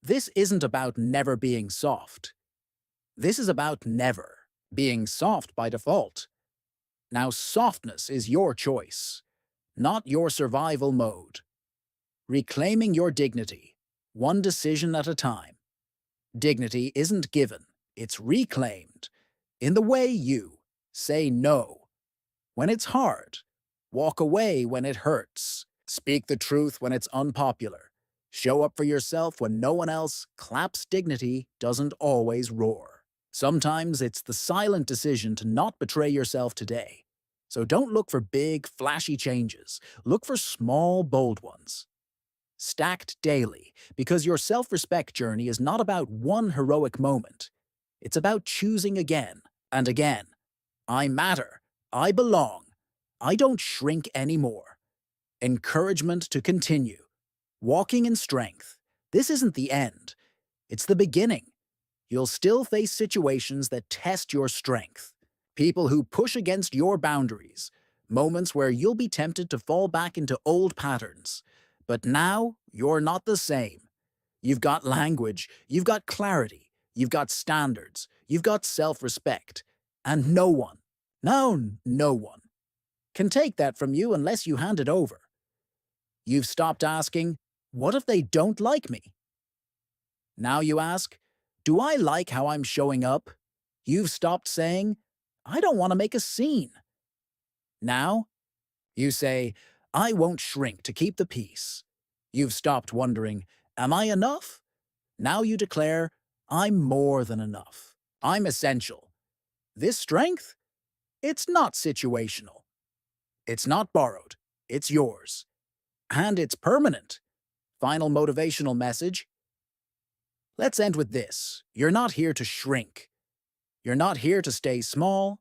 This isn't about never being soft. This is about never being soft by default. Now, softness is your choice, not your survival mode. Reclaiming your dignity, one decision at a time. Dignity isn't given, it's reclaimed. In the way you say no when it's hard, walk away when it hurts, speak the truth when it's unpopular, show up for yourself when no one else claps. Dignity doesn't always roar. Sometimes it's the silent decision to not betray yourself today. So don't look for big, flashy changes. Look for small, bold ones. Stacked daily, because your self-respect journey is not about one heroic moment. It's about choosing again and again. I matter. I belong. I don't shrink anymore. Encouragement to continue. Walking in strength. This isn't the end. It's the beginning. You'll still face situations that test your strength. People who push against your boundaries. Moments where you'll be tempted to fall back into old patterns. But now, you're not the same. You've got language, you've got clarity, you've got standards, you've got self-respect. And no one, no one, can take that from you unless you hand it over. You've stopped asking, what if they don't like me? Now you ask, do I like how I'm showing up? You've stopped saying, I don't want to make a scene. Now, you say, I won't shrink to keep the peace. You've stopped wondering, am I enough? Now you declare, I'm more than enough. I'm essential. This strength? It's not situational. It's not borrowed. It's yours. And it's permanent. Final motivational message. Let's end with this. You're not here to shrink. You're not here to stay small.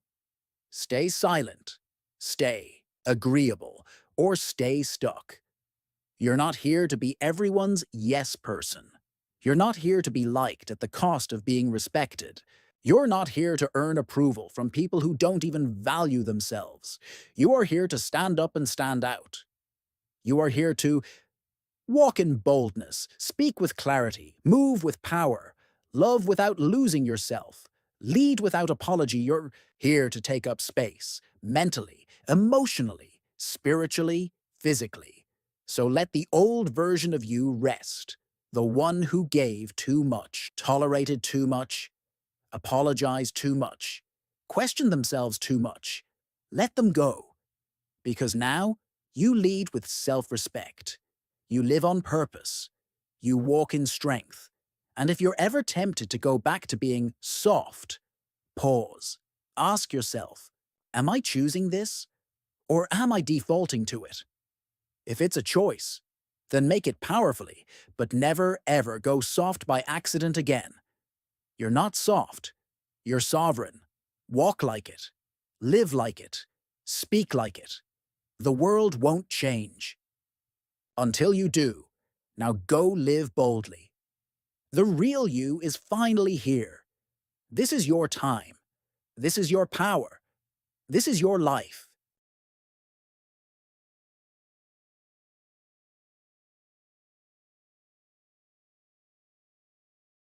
Stay silent. Stay agreeable. Or stay stuck. You're not here to be everyone's yes person. You're not here to be liked at the cost of being respected. You're not here to earn approval from people who don't even value themselves. You are here to stand up and stand out. You are here to walk in boldness, speak with clarity, move with power, love without losing yourself, lead without apology. You're here to take up space, mentally, emotionally, spiritually, physically. So let the old version of you rest, the one who gave too much, tolerated too much, apologized too much, questioned themselves too much. Let them go, because now you lead with self-respect. You live on purpose. You walk in strength. And if you're ever tempted to go back to being soft, pause. Ask yourself, am I choosing this? Or am I defaulting to it? If it's a choice, then make it powerfully, but never ever go soft by accident again. You're not soft. You're sovereign. Walk like it. Live like it. Speak like it. The world won't change. Until you do, now go live boldly. The real you is finally here. This is your time. This is your power. This is your life.